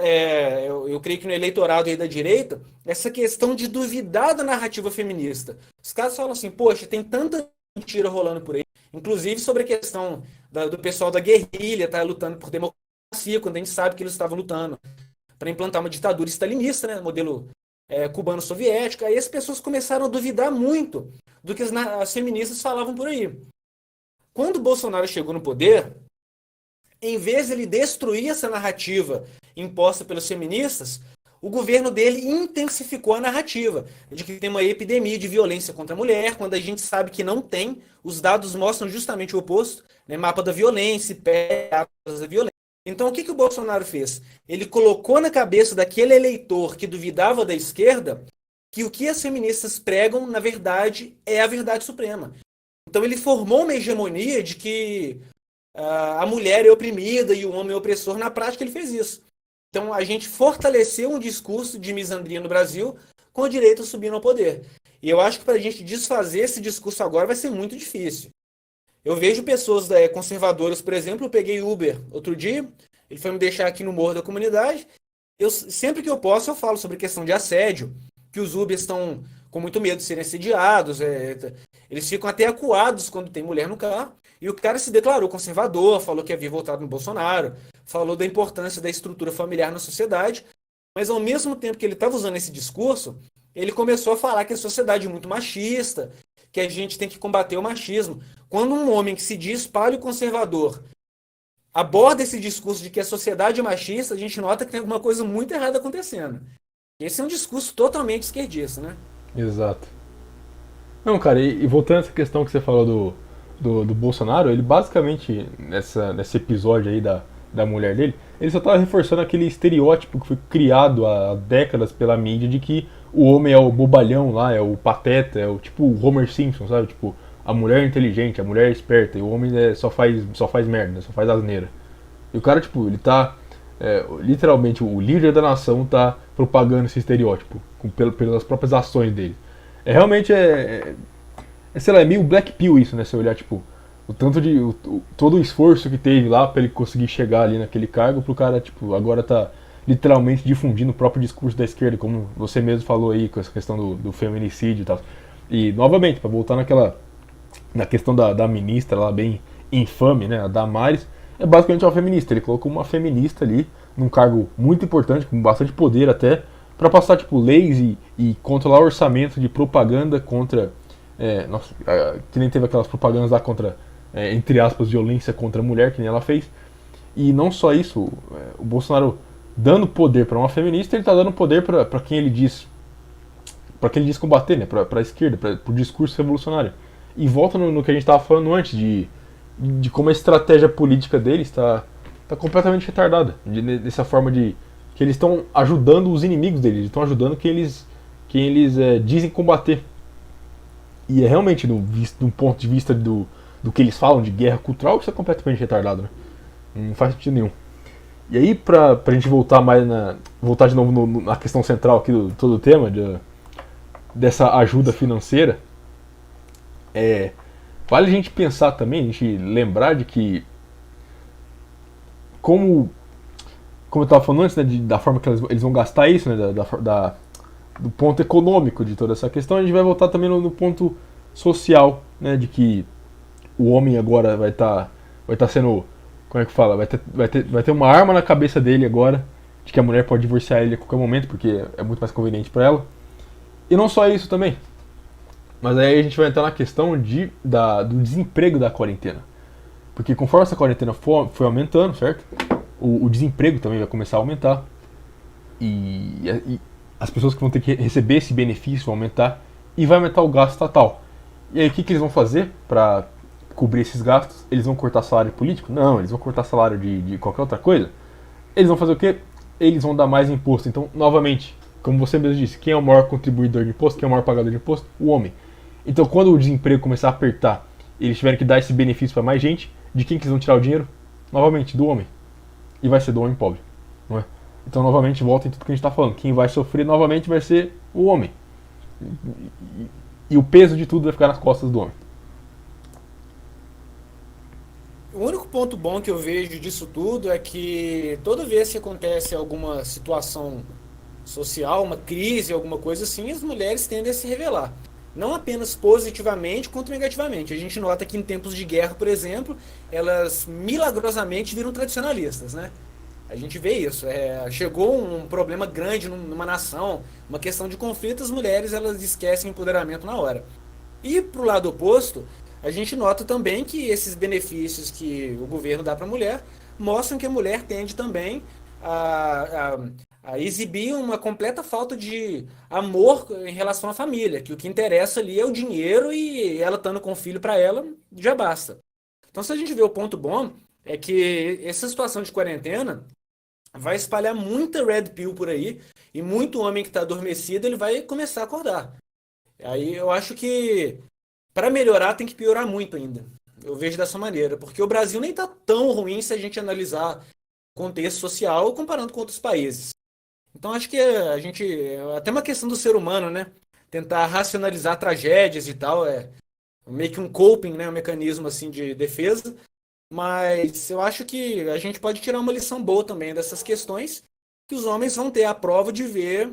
eu creio que no eleitorado aí da direita, essa questão de duvidar da narrativa feminista. Os caras falam assim, poxa, tem tanta mentira rolando por aí, inclusive sobre a questão do pessoal da guerrilha tá lutando por democracia, quando a gente sabe que eles estavam lutando para implantar uma ditadura stalinista, né, modelo cubano-soviética. Aí as pessoas começaram a duvidar muito do que as feministas falavam por aí. Quando o Bolsonaro chegou no poder, em vez de ele destruir essa narrativa imposta pelos feministas, o governo dele intensificou a narrativa de que tem uma epidemia de violência contra a mulher, quando a gente sabe que não tem. Os dados mostram justamente o oposto, né? Mapa da violência, dados da violência. Então, o que o Bolsonaro fez? Ele colocou na cabeça daquele eleitor que duvidava da esquerda que o que as feministas pregam, na verdade, é a verdade suprema. Então, ele formou uma hegemonia de que a mulher é oprimida e o homem é opressor. Na prática, ele fez isso. Então, a gente fortaleceu um discurso de misandria no Brasil com a direita subindo ao poder. E eu acho que para a gente desfazer esse discurso agora vai ser muito difícil. Eu vejo pessoas conservadoras, por exemplo, eu peguei Uber outro dia, ele foi me deixar aqui no Morro da Comunidade. Sempre que eu posso, eu falo sobre questão de assédio, que os Ubers estão com muito medo de serem assediados, eles ficam até acuados quando tem mulher no carro. E o cara se declarou conservador, falou que havia votado no Bolsonaro, falou da importância da estrutura familiar na sociedade, mas ao mesmo tempo que ele estava usando esse discurso, ele começou a falar que a sociedade é muito machista, que a gente tem que combater o machismo. Quando um homem que se diz paleoconservador aborda esse discurso de que a sociedade é machista, a gente nota que tem alguma coisa muito errada acontecendo. Esse é um discurso totalmente esquerdista, né? Exato. Não, cara, e voltando a essa questão que você falou do Bolsonaro, ele basicamente, nesse episódio aí da mulher dele, ele só tava reforçando aquele estereótipo que foi criado há décadas pela mídia de que o homem é o bobalhão lá, é o pateta, é o tipo o Homer Simpson, sabe? Tipo, a mulher é inteligente, a mulher é esperta, e o homem só faz merda, só faz asneira. E o cara, tipo, ele tá... literalmente, o líder da nação tá propagando esse estereótipo pelas próprias ações dele. Realmente sei lá, é meio Black Pill isso, né? Se olhar, tipo, o tanto de. Todo o esforço que teve lá pra ele conseguir chegar ali naquele cargo, pro cara, tipo, agora tá literalmente difundindo o próprio discurso da esquerda, como você mesmo falou aí, com essa questão do feminicídio e tal. E, novamente, pra voltar na questão da ministra lá, bem infame, né, a Damares, é basicamente uma feminista. Ele colocou uma feminista ali, num cargo muito importante, com bastante poder até, pra passar, tipo, leis e controlar o orçamento de propaganda contra. Nossa, que nem teve aquelas propagandas lá contra, entre aspas, violência contra a mulher, que nem ela fez. E não só isso, o Bolsonaro dando poder para uma feminista, ele tá dando poder para quem ele diz. Para quem ele diz combater, né? Pra esquerda, pro discurso revolucionário. E volta no que a gente estava falando antes, de como a estratégia política deles tá completamente retardada. Dessa forma de que eles estão ajudando os inimigos deles, estão ajudando quem eles dizem combater. E é realmente, do ponto de vista do que eles falam de guerra cultural, isso é completamente retardado, né? Não faz sentido nenhum. E aí, pra gente voltar voltar de novo na questão central aqui do todo o tema, dessa ajuda financeira, vale a gente pensar também, a gente lembrar de que, como eu estava falando antes, né, da forma que eles vão gastar isso, né, do ponto econômico de toda essa questão, a gente vai voltar também no ponto social, né, de que o homem agora vai estar sendo, como é que fala, vai ter uma arma na cabeça dele agora, de que a mulher pode divorciar ele a qualquer momento, porque é muito mais conveniente para ela. E não só isso também, mas aí a gente vai entrar na questão do desemprego da quarentena. Porque conforme essa quarentena foi aumentando, certo? O desemprego também vai começar a aumentar. E as pessoas que vão ter que receber esse benefício vão aumentar. E vai aumentar o gasto estatal. E aí o que eles vão fazer para cobrir esses gastos? Eles vão cortar salário político? Não, eles vão cortar salário de qualquer outra coisa. Eles vão fazer o quê? Eles vão dar mais imposto. Então, novamente, como você mesmo disse, quem é o maior contribuidor de imposto? Quem é o maior pagador de imposto? O homem. Então, quando o desemprego começar a apertar, eles tiverem que dar esse benefício para mais gente, de quem que eles vão tirar o dinheiro? Novamente, do homem. E vai ser do homem pobre, não é? Então, novamente, volta em tudo que a gente está falando. Quem vai sofrer novamente vai ser o homem. E o peso de tudo vai ficar nas costas do homem. O único ponto bom que eu vejo disso tudo é que toda vez que acontece alguma situação social, uma crise, alguma coisa assim, as mulheres tendem a se revelar. Não apenas positivamente quanto negativamente. A gente nota que em tempos de guerra, por exemplo, elas milagrosamente viram tradicionalistas, né? A gente vê isso. Chegou um problema grande numa nação, uma questão de conflito, as mulheres elas esquecem o empoderamento na hora. E pro lado oposto, a gente nota também que esses benefícios que o governo dá para a mulher mostram que a mulher tende também a exibir uma completa falta de amor em relação à família, que o que interessa ali é o dinheiro e ela estando com o filho para ela já basta. Então, se a gente vê o ponto bom, é que essa situação de quarentena vai espalhar muita red pill por aí e muito homem que está adormecido ele vai começar a acordar. Aí eu acho que para melhorar tem que piorar muito ainda. Eu vejo dessa maneira, porque o Brasil nem está tão ruim se a gente analisar o contexto social comparando com outros países. Então acho que a gente, até uma questão do ser humano, né? Tentar racionalizar tragédias e tal, meio que um coping, né? Um mecanismo assim de defesa. Mas eu acho que a gente pode tirar uma lição boa também dessas questões, que os homens vão ter a prova de ver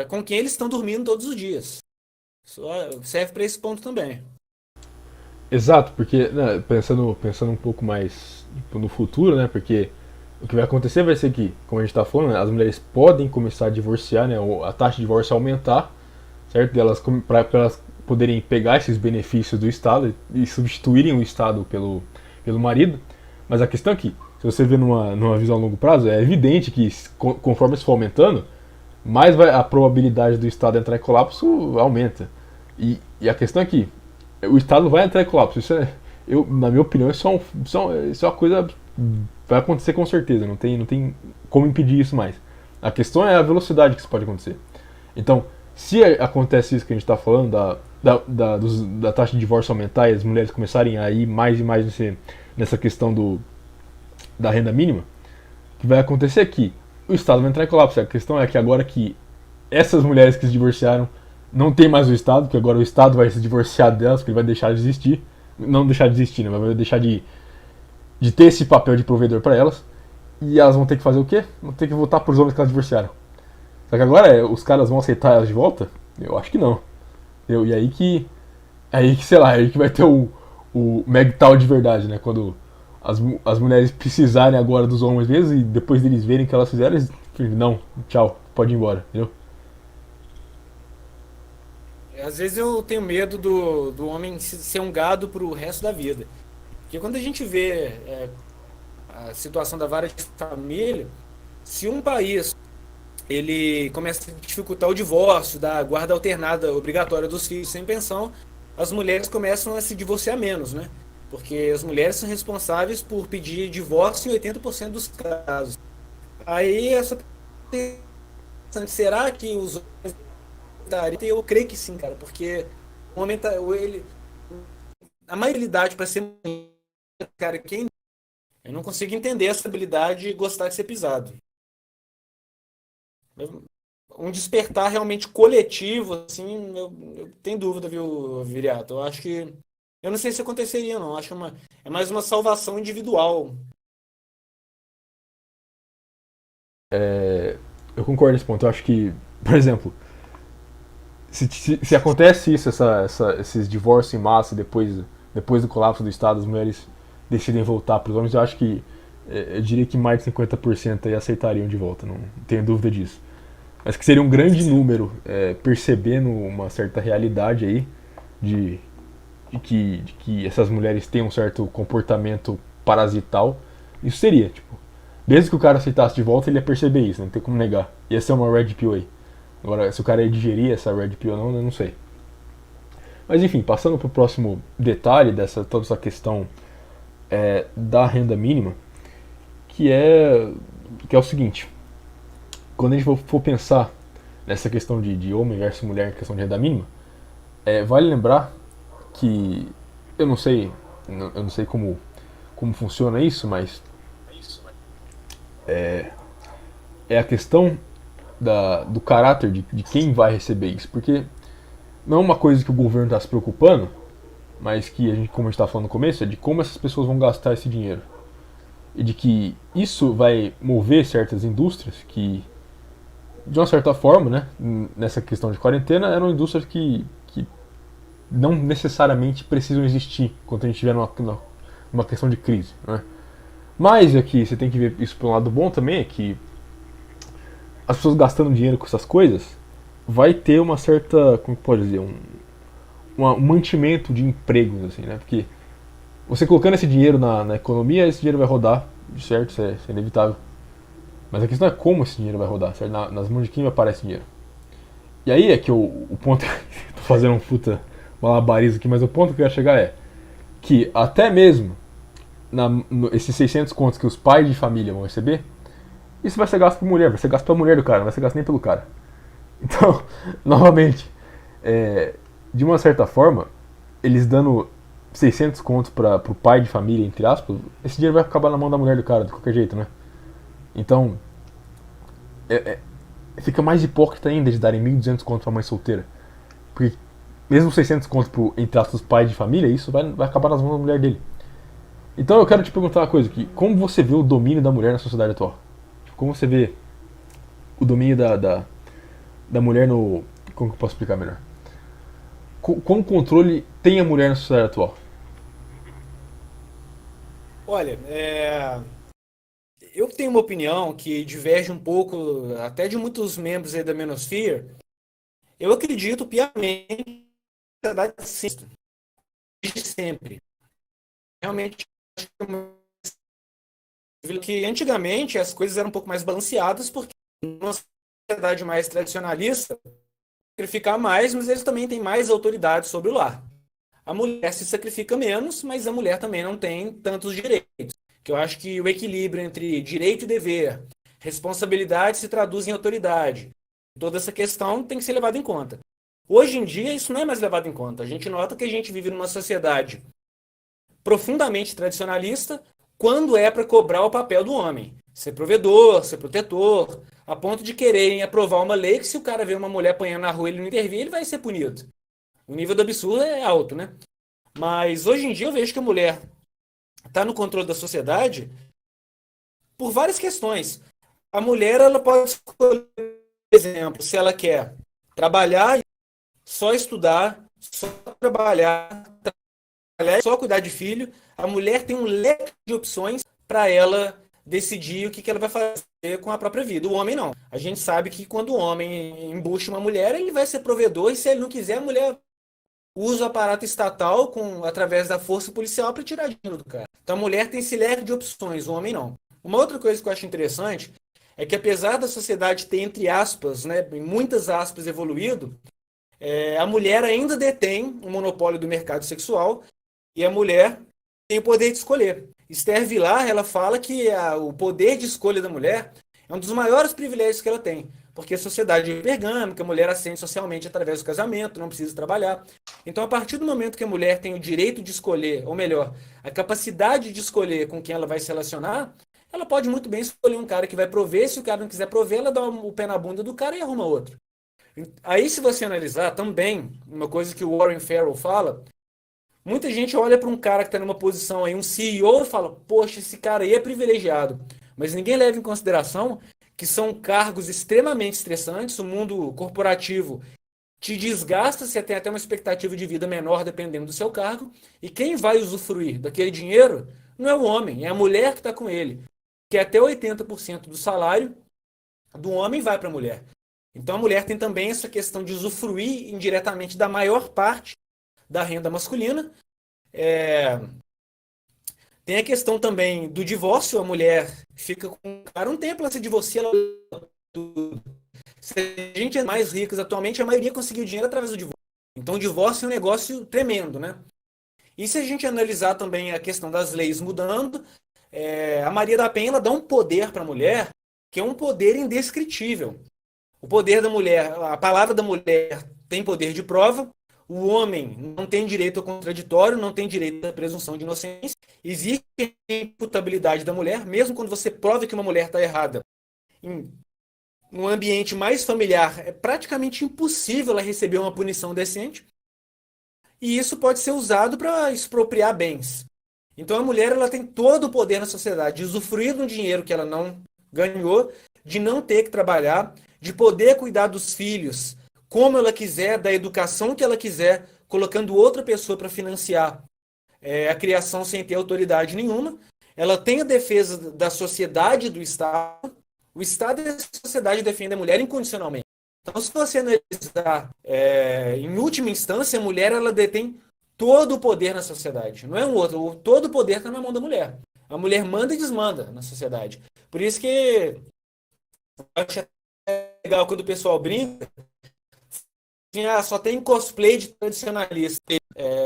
com quem eles estão dormindo todos os dias. Isso serve para esse ponto também. Exato, porque né, pensando um pouco mais no futuro, né? Porque o que vai acontecer vai ser que, como a gente está falando, né, as mulheres podem começar a divorciar, né? A taxa de divórcio aumentar, certo? Para elas poderem pegar esses benefícios do Estado e substituírem o Estado pelo marido. Mas a questão é que, se você vê numa visão a longo prazo, é evidente que conforme isso for aumentando, mais a probabilidade do Estado entrar em colapso aumenta. E a questão é que o Estado vai entrar em colapso. Isso na minha opinião, isso é uma coisa vai acontecer com certeza. Não tem como impedir isso mais. A questão é a velocidade que isso pode acontecer. Então, se acontece isso que a gente está falando, da taxa de divórcio aumentar e as mulheres começarem a ir mais e mais nessa questão da renda mínima, o que vai acontecer é que o Estado vai entrar em colapso. A questão é que agora que essas mulheres que se divorciaram não tem mais o Estado, porque agora o Estado vai se divorciar delas, porque ele vai deixar de existir. não deixar de existir, né? Vai deixar de ter esse papel de provedor para elas. E elas vão ter que fazer o quê? Vão ter que voltar pros homens que elas divorciaram. Só que agora os caras vão aceitar elas de volta? Eu acho que não. E aí que. Aí que, sei lá, aí que vai ter o Megtal de verdade, né? Quando as mulheres precisarem agora dos homens mesmo e depois deles verem o que elas fizeram, eles não, tchau, pode ir embora, entendeu? Às vezes eu tenho medo do homem ser um gado pro resto da vida. Porque quando a gente vê a situação da vara de família, se um país ele começa a dificultar o divórcio, da guarda alternada obrigatória dos filhos sem pensão, as mulheres começam a se divorciar menos, né? Porque as mulheres são responsáveis por pedir divórcio em 80% dos casos. Aí essa será que os homens estariam? Eu creio que sim, cara, porque o homem tá, ele a maioridade para ser mulher, cara, quem eu não consigo entender essa habilidade de gostar de ser pisado. Um despertar realmente coletivo, assim, eu tenho dúvida, viu, Viriato? Eu acho que. Eu não sei se aconteceria, não. Eu acho é mais uma salvação individual. Eu concordo nesse ponto. Eu acho que, por exemplo, se acontece isso, esses divórcios em massa depois do colapso do Estado, as mulheres decidem voltar para os homens, eu acho que eu diria que mais de 50% aí aceitariam de volta, não tenho dúvida disso. Mas que seria um grande número, percebendo uma certa realidade aí de, de que essas mulheres têm um certo comportamento parasital. Isso seria, tipo, mesmo que o cara aceitasse de volta, ele ia perceber isso, não tem como negar. Ia ser uma red pill aí. Agora, se o cara ia digerir essa red pill ou não, eu não sei. Mas enfim, passando para o próximo detalhe dessa toda essa questão da renda mínima, que é, que é o seguinte: quando a gente for pensar nessa questão de homem versus mulher, questão de renda mínima, vale lembrar que eu não sei como funciona isso, mas é a questão do caráter de quem vai receber isso, porque não é uma coisa que o governo está se preocupando, mas que a gente, como a gente estava falando no começo, é de como essas pessoas vão gastar esse dinheiro. E de que isso vai mover certas indústrias que, de uma certa forma, né, nessa questão de quarentena, eram indústrias que não necessariamente precisam existir quando a gente estiver numa questão de crise. Né? Mas aqui você tem que ver isso por um lado bom também, é que as pessoas gastando dinheiro com essas coisas vai ter uma certa, como pode dizer, um mantimento de empregos, assim, né? Porque você colocando esse dinheiro na economia, esse dinheiro vai rodar, certo? Isso é inevitável. Mas a questão é como esse dinheiro vai rodar, certo? Nas mãos de quem vai parar esse dinheiro. E aí é que o ponto. Tô fazendo um puta malabarismo aqui, mas o ponto que eu ia chegar é que até mesmo esses 600 contos que os pais de família vão receber, isso vai ser gasto por mulher, vai ser gasto pela mulher do cara, não vai ser gasto nem pelo cara. Então, novamente, de uma certa forma, eles dando 600 contos para pro pai de família, entre aspas, esse dinheiro vai acabar na mão da mulher do cara, de qualquer jeito, né? Então, fica mais hipócrita ainda de darem 1.200 contos pra mãe solteira. Porque, mesmo 600 contos pro, entre aspas, pai de família, isso vai acabar nas mãos da mulher dele. Então eu quero te perguntar uma coisa aqui. Como você vê o domínio da mulher na sociedade atual? Como você vê o domínio da mulher no... Como que eu posso explicar melhor? Qual controle tem a mulher na sociedade atual? Olha, eu tenho uma opinião que diverge um pouco até de muitos membros aí da Menosphere. Eu acredito piamente na sociedade sim, desde sempre. Realmente, acho que antigamente as coisas eram um pouco mais balanceadas, porque numa sociedade mais tradicionalista, sacrificar mais, mas eles também têm mais autoridade sobre o lar. A mulher se sacrifica menos, mas a mulher também não tem tantos direitos. Que eu acho que o equilíbrio entre direito e dever, responsabilidade se traduz em autoridade. Toda essa questão tem que ser levada em conta. Hoje em dia, isso não é mais levado em conta. A gente nota que a gente vive numa sociedade profundamente tradicionalista quando é para cobrar o papel do homem. Ser provedor, ser protetor, a ponto de quererem aprovar uma lei que se o cara vê uma mulher apanhando na rua e ele não intervir, ele vai ser punido. O nível do absurdo é alto, né? Mas hoje em dia eu vejo que a mulher está no controle da sociedade por várias questões. A mulher ela pode escolher, por exemplo, se ela quer trabalhar, só estudar, só trabalhar, só cuidar de filho. A mulher tem um leque de opções para ela decidir o que ela vai fazer com a própria vida. O homem não. A gente sabe que quando o homem embucha uma mulher, ele vai ser provedor, e se ele não quiser, a mulher usa o aparato estatal através da força policial para tirar dinheiro do cara. Então a mulher tem esse leque de opções, o homem não. Uma outra coisa que eu acho interessante é que apesar da sociedade ter, entre aspas, né, em muitas aspas, evoluído, a mulher ainda detém o monopólio do mercado sexual e a mulher tem o poder de escolher. Esther Vilar, ela fala que o poder de escolha da mulher é um dos maiores privilégios que ela tem, porque a sociedade é pergâmica, a mulher ascende socialmente através do casamento, não precisa trabalhar. Então, a partir do momento que a mulher tem o direito de escolher, ou melhor, a capacidade de escolher com quem ela vai se relacionar, ela pode muito bem escolher um cara que vai prover. Se o cara não quiser prover, ela dá o pé na bunda do cara e arruma outro. Aí, se você analisar também, uma coisa que o Warren Farrell fala, muita gente olha para um cara que está numa posição aí, um CEO, e fala, poxa, esse cara aí é privilegiado. Mas ninguém leva em consideração que são cargos extremamente estressantes, o mundo corporativo te desgasta, você tem até uma expectativa de vida menor dependendo do seu cargo, e quem vai usufruir daquele dinheiro não é o homem, é a mulher que está com ele, que até 80% do salário do homem vai para a mulher. Então a mulher tem também essa questão de usufruir indiretamente da maior parte da renda masculina. Tem a questão também do divórcio, a mulher fica com o cara um tempo, ela se divorcia, ela... Se a gente é mais ricas atualmente, a maioria conseguiu dinheiro através do divórcio. Então o divórcio é um negócio tremendo, né? E se a gente analisar também a questão das leis mudando, a Maria da Penha ela dá um poder para a mulher que é um poder indescritível. O poder da mulher, a palavra da mulher tem poder de prova, o homem não tem direito ao contraditório, não tem direito à presunção de inocência, existe a imputabilidade da mulher, mesmo quando você prova que uma mulher está errada. Em um ambiente mais familiar, é praticamente impossível ela receber uma punição decente, e isso pode ser usado para expropriar bens. Então a mulher ela tem todo o poder na sociedade de usufruir de um dinheiro que ela não ganhou, de não ter que trabalhar, de poder cuidar dos filhos como ela quiser, da educação que ela quiser, colocando outra pessoa para financiar a criação sem ter autoridade nenhuma. Ela tem a defesa da sociedade e do Estado. O Estado e a sociedade defendem a mulher incondicionalmente. Então, se você analisar, em última instância, a mulher ela detém todo o poder na sociedade. Não é um outro. Todo o poder está na mão da mulher. A mulher manda e desmanda na sociedade. Por isso que eu acho legal quando o pessoal brinca, só tem cosplay de tradicionalista.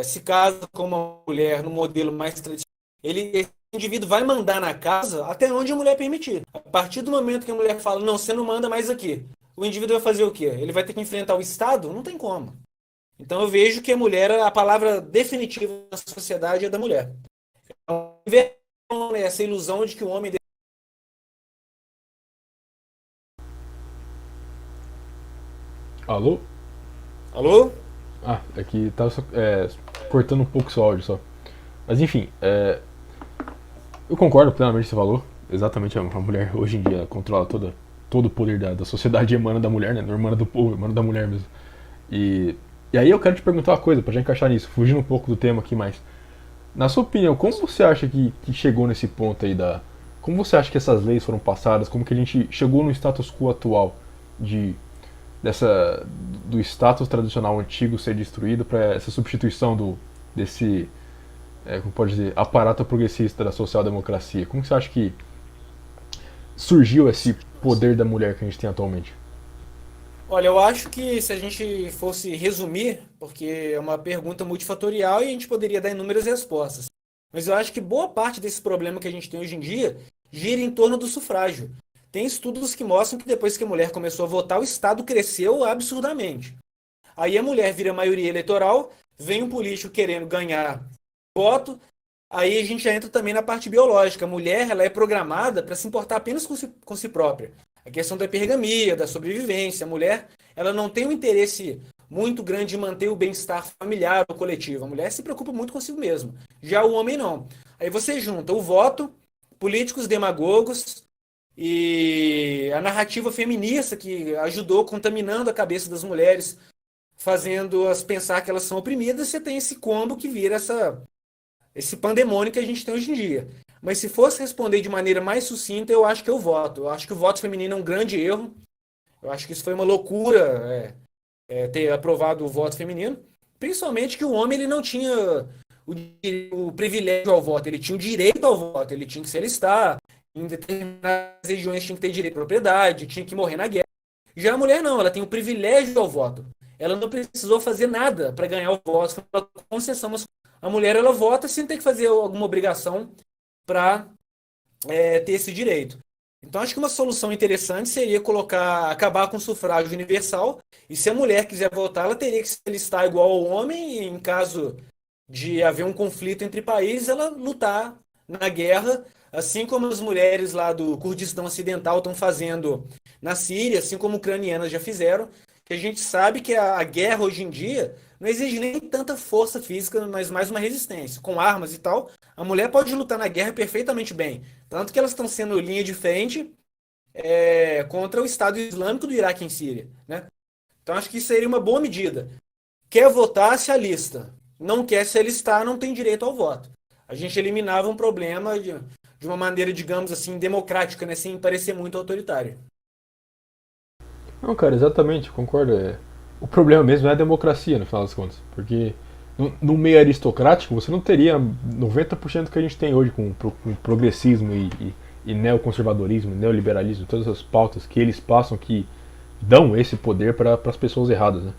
Se casa com uma mulher no modelo mais tradicional. Esse indivíduo vai mandar na casa até onde a mulher permitir. A partir do momento que a mulher fala, não, você não manda mais aqui, o indivíduo vai fazer o quê? Ele vai ter que enfrentar o Estado? Não tem como. Então eu vejo que a mulher, a palavra definitiva na sociedade é da mulher. Então, essa ilusão de que o homem... Alô? Alô? Aqui tava cortando um pouco o seu áudio só. Mas enfim, eu concordo plenamente com o que você falou. Exatamente, a mulher hoje em dia controla todo o poder da sociedade, emana da mulher, né? Não emana do povo, emana da mulher mesmo. E aí eu quero te perguntar uma coisa, pra já encaixar nisso, fugindo um pouco do tema aqui, mas na sua opinião, como você acha que chegou nesse ponto aí como você acha que essas leis foram passadas, como que a gente chegou no status quo atual do status tradicional antigo ser destruído para essa substituição desse, como pode dizer, aparato progressista da social-democracia? Como você acha que surgiu esse poder da mulher que a gente tem atualmente? Olha, eu acho que se a gente fosse resumir, porque é uma pergunta multifatorial e a gente poderia dar inúmeras respostas, mas eu acho que boa parte desse problema que a gente tem hoje em dia gira em torno do sufrágio. Tem estudos que mostram que depois que a mulher começou a votar, o Estado cresceu absurdamente. Aí a mulher vira maioria eleitoral, vem um político querendo ganhar voto, aí a gente já entra também na parte biológica. A mulher ela é programada para se importar apenas com si própria. A questão da hipergamia, da sobrevivência. A mulher ela não tem um interesse muito grande em manter o bem-estar familiar ou coletivo. A mulher se preocupa muito consigo mesma. Já o homem não. Aí você junta o voto, políticos demagogos e a narrativa feminista que ajudou contaminando a cabeça das mulheres, fazendo-as pensar que elas são oprimidas, você tem esse combo que vira esse pandemônio que a gente tem hoje em dia. Mas se fosse responder de maneira mais sucinta, eu acho que eu voto. Eu acho que o voto feminino é um grande erro. Eu acho que isso foi uma loucura, ter aprovado o voto feminino. Principalmente que o homem ele não tinha o privilégio ao voto, ele tinha o direito ao voto, ele tinha que se alistar, em determinadas regiões tinha que ter direito à propriedade, tinha que morrer na guerra. Já a mulher não, ela tem o privilégio ao voto. Ela não precisou fazer nada para ganhar o voto, foi uma concessão. Mas a mulher ela vota sem ter que fazer alguma obrigação para ter esse direito. Então acho que uma solução interessante seria acabar com o sufrágio universal, e se a mulher quiser votar, ela teria que se alistar igual ao homem, e em caso de haver um conflito entre países, ela lutar na guerra, assim como as mulheres lá do Kurdistão Ocidental estão fazendo na Síria, assim como ucranianas já fizeram, que a gente sabe que a guerra hoje em dia não exige nem tanta força física, mas mais uma resistência. Com armas e tal, a mulher pode lutar na guerra perfeitamente bem. Tanto que elas estão sendo linha de frente contra o Estado Islâmico do Iraque em Síria, né? Então acho que isso seria uma boa medida. Quer votar, se alista. Não quer se alistar, não tem direito ao voto. A gente eliminava um problema de uma maneira, digamos assim, democrática, né? Sem parecer muito autoritário. Não, cara, exatamente, concordo. O problema mesmo é a democracia, no final das contas. Porque no meio aristocrático você não teria 90% que a gente tem hoje com progressismo e neoconservadorismo, neoliberalismo, todas as pautas que eles passam que dão esse poder para as pessoas erradas, né?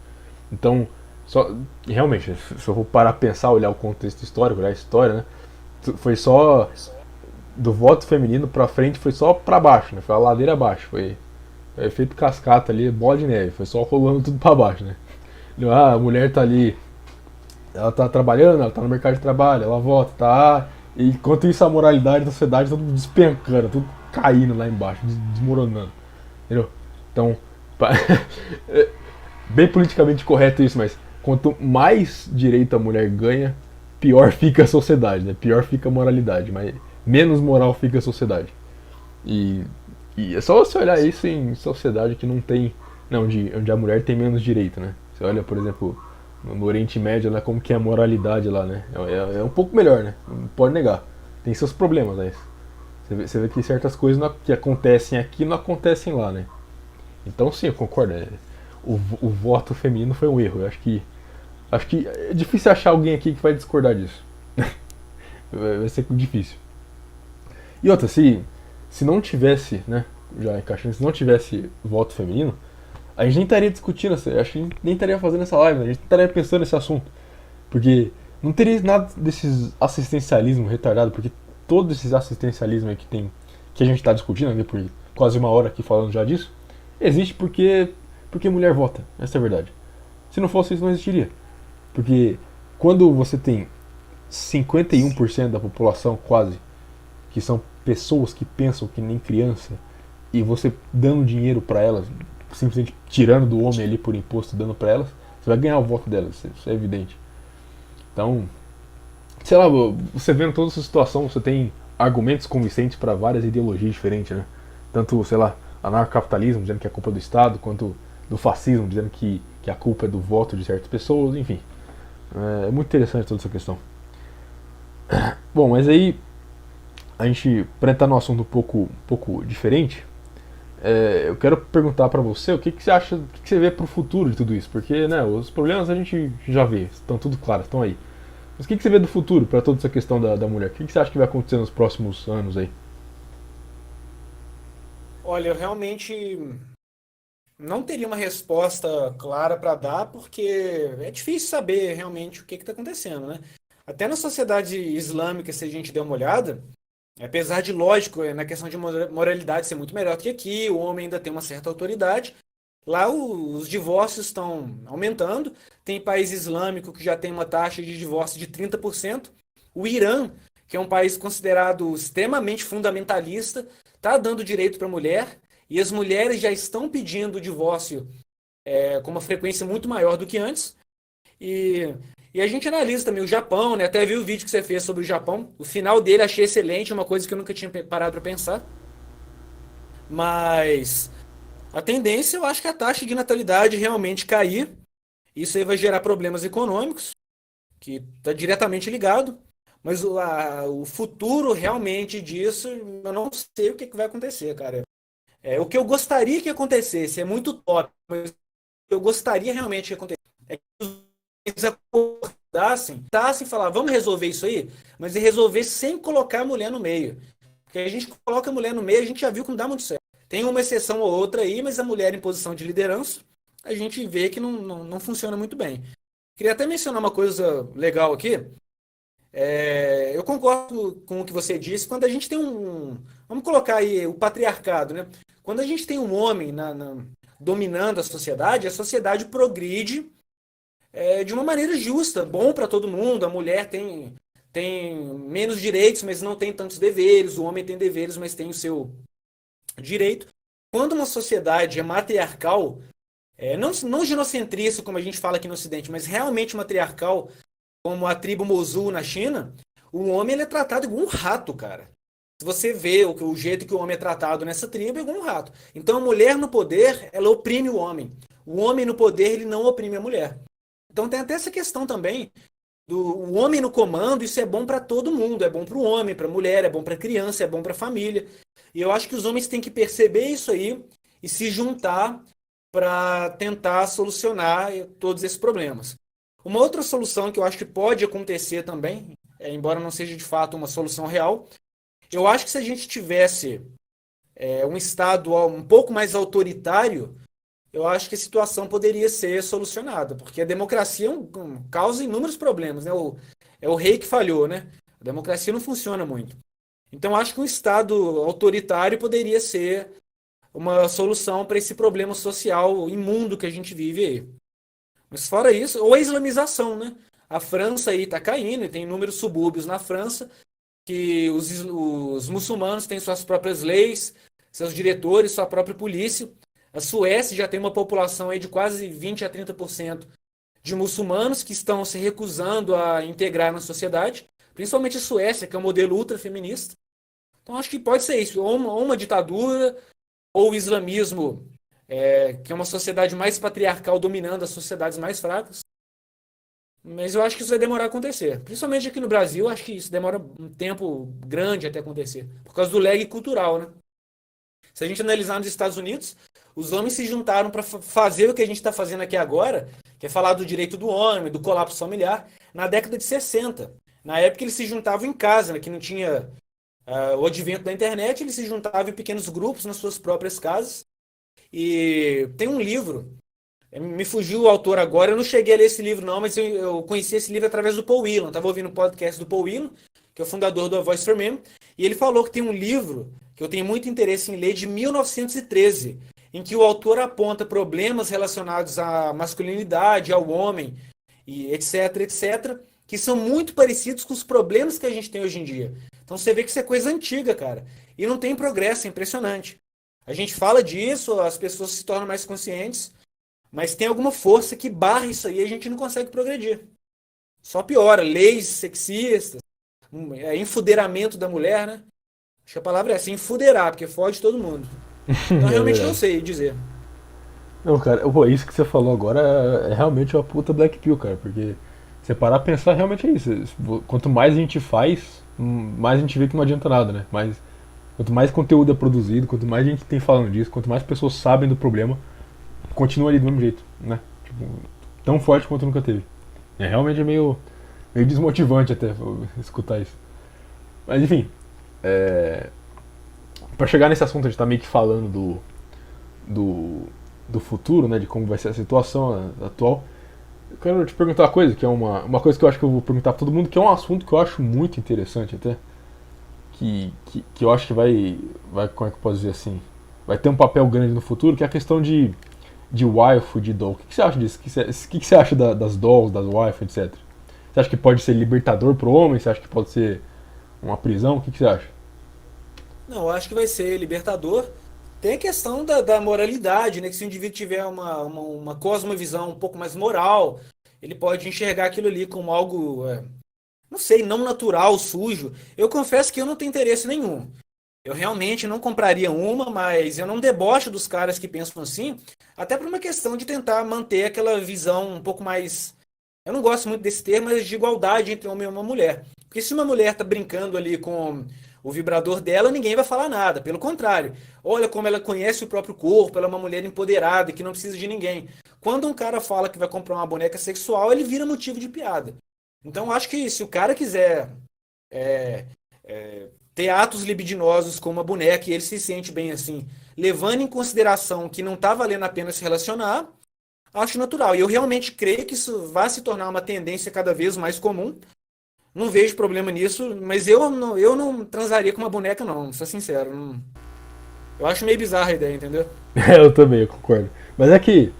Então, realmente, se eu for parar a pensar, olhar o contexto histórico, olhar a história, né? Foi só do voto feminino pra frente, foi só pra baixo, né? Foi a ladeira abaixo, foi efeito cascata ali, bola de neve, foi só rolando tudo pra baixo, né? A mulher tá ali, ela tá trabalhando, ela tá no mercado de trabalho, ela vota, tá. E enquanto isso a moralidade da sociedade tá tudo despencando, tudo caindo lá embaixo, desmoronando. Entendeu? Então, bem politicamente correto isso, mas quanto mais direito a mulher ganha, pior fica a sociedade, né? Pior fica a moralidade, mas menos moral fica a sociedade. E, e é só você olhar isso em sociedade que não tem, não, onde a mulher tem menos direito, né? Você olha, por exemplo, no Oriente Médio, né, como que é a moralidade lá, né? É um pouco melhor, né? Não pode negar. Tem seus problemas, né? Você vê que certas coisas que acontecem aqui não acontecem lá, né? Então sim, eu concordo. O voto feminino foi um erro. Eu acho que é difícil achar alguém aqui que vai discordar disso. Vai ser difícil. E outra, se não tivesse, né, já encaixando, se não tivesse voto feminino, a gente nem estaria discutindo, acho que a gente nem estaria fazendo essa live, né? A gente estaria pensando nesse assunto. Porque não teria nada desses assistencialismo retardado, porque todo esse assistencialismo que tem, que a gente está discutindo, né, por quase uma hora aqui falando já disso, existe porque mulher vota, essa é a verdade. Se não fosse isso, não existiria. Porque quando você tem 51% da população quase, que são pessoas que pensam que nem criança, e você dando dinheiro para elas, simplesmente tirando do homem ali por imposto, dando para elas, você vai ganhar o voto delas, isso é evidente. Então, sei lá, você vendo toda essa situação, você tem argumentos convincentes para várias ideologias diferentes, né? Tanto, sei lá, anarcocapitalismo, dizendo que é culpa do Estado, quanto do fascismo, dizendo que a culpa é do voto de certas pessoas, enfim. É muito interessante toda essa questão. Bom, mas aí, a gente, para entrar num assunto um pouco diferente, eu quero perguntar para você o que você acha, o que você vê para o futuro de tudo isso, porque, né, os problemas a gente já vê, estão tudo claros, estão aí. Mas o que você vê do futuro para toda essa questão da mulher? O que você acha que vai acontecer nos próximos anos aí? Olha, eu realmente não teria uma resposta clara para dar, porque é difícil saber realmente o que está acontecendo, né? Até na sociedade islâmica, se a gente der uma olhada, apesar de, lógico, na questão de moralidade ser muito melhor do que aqui, o homem ainda tem uma certa autoridade. Lá os divórcios estão aumentando. Tem país islâmico que já tem uma taxa de divórcio de 30%. O Irã, que é um país considerado extremamente fundamentalista, está dando direito para a mulher, e as mulheres já estão pedindo o divórcio com uma frequência muito maior do que antes. E, e a gente analisa também o Japão, né? Até vi o vídeo que você fez sobre o Japão. O final dele achei excelente, uma coisa que eu nunca tinha parado para pensar. Mas a tendência, eu acho que é a taxa de natalidade realmente cair. Isso aí vai gerar problemas econômicos, que está diretamente ligado. Mas o futuro realmente disso, eu não sei o que vai acontecer, cara. O que eu gostaria que acontecesse é muito top, mas eu gostaria realmente que acontecesse é que eles acordassem, tassem e falar, vamos resolver isso aí, mas resolver sem colocar a mulher no meio. Porque a gente coloca a mulher no meio, a gente já viu que não dá muito certo. Tem uma exceção ou outra aí, mas a mulher em posição de liderança, a gente vê que não funciona muito bem. Queria até mencionar uma coisa legal aqui. Eu concordo com o que você disse. Quando a gente tem vamos colocar aí o patriarcado, né? Quando a gente tem um homem dominando a sociedade progride de uma maneira justa, bom para todo mundo. A mulher tem menos direitos, mas não tem tantos deveres. O homem tem deveres, mas tem o seu direito. Quando uma sociedade é matriarcal, não genocentrista, como a gente fala aqui no Ocidente, mas realmente matriarcal, como a tribo Mosul na China, o homem ele é tratado igual um rato, cara. Se você vê o jeito que o homem é tratado nessa tribo, é igual um rato. Então a mulher no poder, ela oprime o homem. O homem no poder, ele não oprime a mulher. Então tem até essa questão também o homem no comando, isso é bom para todo mundo. É bom para o homem, para a mulher, é bom para a criança, é bom para a família. E eu acho que os homens têm que perceber isso aí e se juntar para tentar solucionar todos esses problemas. Uma outra solução que eu acho que pode acontecer também, embora não seja de fato uma solução real, eu acho que se a gente tivesse um Estado um pouco mais autoritário, eu acho que a situação poderia ser solucionada, porque a democracia causa inúmeros problemas, né? É o rei que falhou, né? A democracia não funciona muito. Então, eu acho que um Estado autoritário poderia ser uma solução para esse problema social imundo que a gente vive aí. Mas fora isso, ou a islamização, né? A França aí está caindo, e tem inúmeros subúrbios na França, que os muçulmanos têm suas próprias leis, seus diretores, sua própria polícia. A Suécia já tem uma população aí de quase 20 a 30% de muçulmanos que estão se recusando a integrar na sociedade, principalmente a Suécia, que é um modelo ultra feminista. Então acho que pode ser isso, ou uma ditadura, ou o islamismo, que é uma sociedade mais patriarcal dominando as sociedades mais fracas. Mas eu acho que isso vai demorar a acontecer. Principalmente aqui no Brasil, acho que isso demora um tempo grande até acontecer, por causa do lag cultural, né? Se a gente analisar nos Estados Unidos, os homens se juntaram para fazer o que a gente está fazendo aqui agora, que é falar do direito do homem, do colapso familiar, na década de 60. Na época eles se juntavam em casa, né, que não tinha o advento da internet, eles se juntavam em pequenos grupos nas suas próprias casas. E tem um livro, me fugiu o autor agora, eu não cheguei a ler esse livro não, mas eu conheci esse livro através do Paul Whelan. Estava ouvindo o podcast do Paul Whelan, que é o fundador do A Voice for Men, e ele falou que tem um livro que eu tenho muito interesse em ler, de 1913, em que o autor aponta problemas relacionados à masculinidade, ao homem, e etc, etc, que são muito parecidos com os problemas que a gente tem hoje em dia. Então você vê que isso é coisa antiga, cara. E não tem progresso, é impressionante. A gente fala disso, as pessoas se tornam mais conscientes, mas tem alguma força que barra isso aí e a gente não consegue progredir. Só piora, leis sexistas, enfuderamento da mulher, né? Acho que a palavra é essa, enfuderar, porque fode todo mundo. Então É realmente não verdade. sei dizer. Não, cara, pô, isso que você falou agora é realmente uma puta Black Pill, cara, porque você parar a pensar, realmente é isso. Quanto mais a gente faz, mais a gente vê que não adianta nada, né? Quanto mais conteúdo é produzido, quanto mais gente tem falando disso, quanto mais pessoas sabem do problema, continua ali do mesmo jeito, né? Tipo, tão forte quanto nunca teve. Realmente é meio desmotivante até escutar isso. Mas enfim, pra chegar nesse assunto, a gente tá meio que falando do, do futuro, né? De como vai ser a situação atual. Eu quero te perguntar uma coisa, que é uma coisa que eu acho que eu vou perguntar pra todo mundo, que é um assunto que eu acho muito interessante até. Que eu acho que como é que eu posso dizer assim? Vai ter um papel grande no futuro, que é a questão de waifu, de doll. O que você acha disso? O que você acha das dolls, das waifu, etc? Você acha que pode ser libertador pro homem? Você acha que pode ser uma prisão? O que você acha? Não, eu acho que vai ser libertador. Tem a questão da moralidade, né? Que se o indivíduo tiver uma cosmovisão um pouco mais moral, ele pode enxergar aquilo ali como algo, não sei, não natural, sujo. Eu confesso que eu não tenho interesse nenhum. Eu realmente não compraria uma, mas eu não debocho dos caras que pensam assim, até por uma questão de tentar manter aquela visão um pouco mais. Eu não gosto muito desse termo, mas de igualdade entre um homem e uma mulher. Porque se uma mulher tá brincando ali com o vibrador dela, ninguém vai falar nada. Pelo contrário, olha como ela conhece o próprio corpo, ela é uma mulher empoderada e que não precisa de ninguém. Quando um cara fala que vai comprar uma boneca sexual, ele vira motivo de piada. Então, eu acho que se o cara quiser é, ter atos libidinosos com uma boneca e ele se sente bem assim, levando em consideração que não está valendo a pena se relacionar, acho natural. E eu realmente creio que isso vai se tornar uma tendência cada vez mais comum. Não vejo problema nisso, mas eu não transaria com uma boneca, não, sou sincero. Eu acho meio bizarra a ideia, entendeu? Eu também, eu concordo. Mas é que,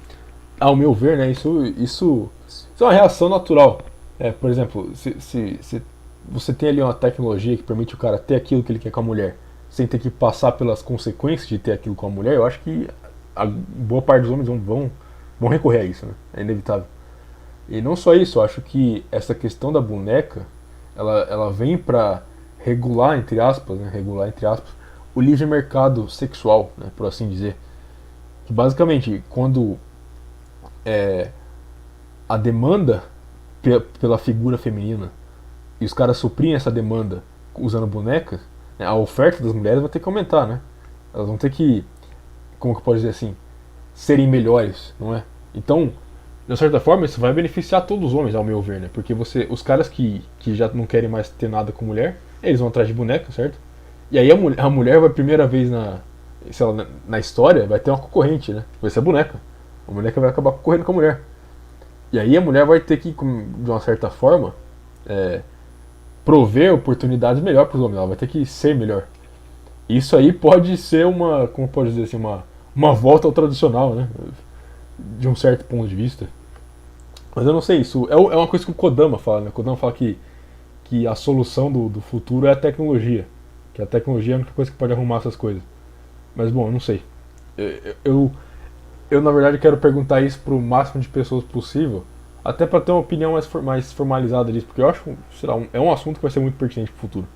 ao meu ver, né, isso é uma reação natural. Por exemplo, se você tem ali uma tecnologia que permite o cara ter aquilo que ele quer com a mulher, sem ter que passar pelas consequências de ter aquilo com a mulher, eu acho que a boa parte dos homens vão recorrer a isso, né? É inevitável. E não só isso, eu acho que essa questão da boneca, ela vem para regular entre aspas, o livre mercado sexual, né, por assim dizer. Que basicamente, quando a demanda pela figura feminina e os caras suprem essa demanda usando bonecas, né, a oferta das mulheres vai ter que aumentar, né? Elas vão ter que, como que eu posso dizer assim, serem melhores, não é? Então, de certa forma, isso vai beneficiar todos os homens, ao meu ver, né? Porque os caras que já não querem mais ter nada com mulher, eles vão atrás de boneca, certo? E aí a mulher vai, primeira vez sei lá, na história, vai ter uma concorrente, né? Vai ser a boneca. A boneca vai acabar concorrendo com a mulher. E aí a mulher vai ter que, de uma certa forma, prover oportunidades melhor para os homens. Ela vai ter que ser melhor. Isso aí pode ser como pode dizer assim, uma volta ao tradicional, né? De um certo ponto de vista. Mas eu não sei, isso é uma coisa que o Kodama fala, né? O Kodama fala que a solução do futuro é a tecnologia. Que a tecnologia é a única coisa que pode arrumar essas coisas. Mas bom, eu não sei. Eu na verdade quero perguntar isso para o máximo de pessoas possível, até para ter uma opinião mais formalizada disso, porque eu acho, sei lá, é um assunto que vai ser muito pertinente para o futuro.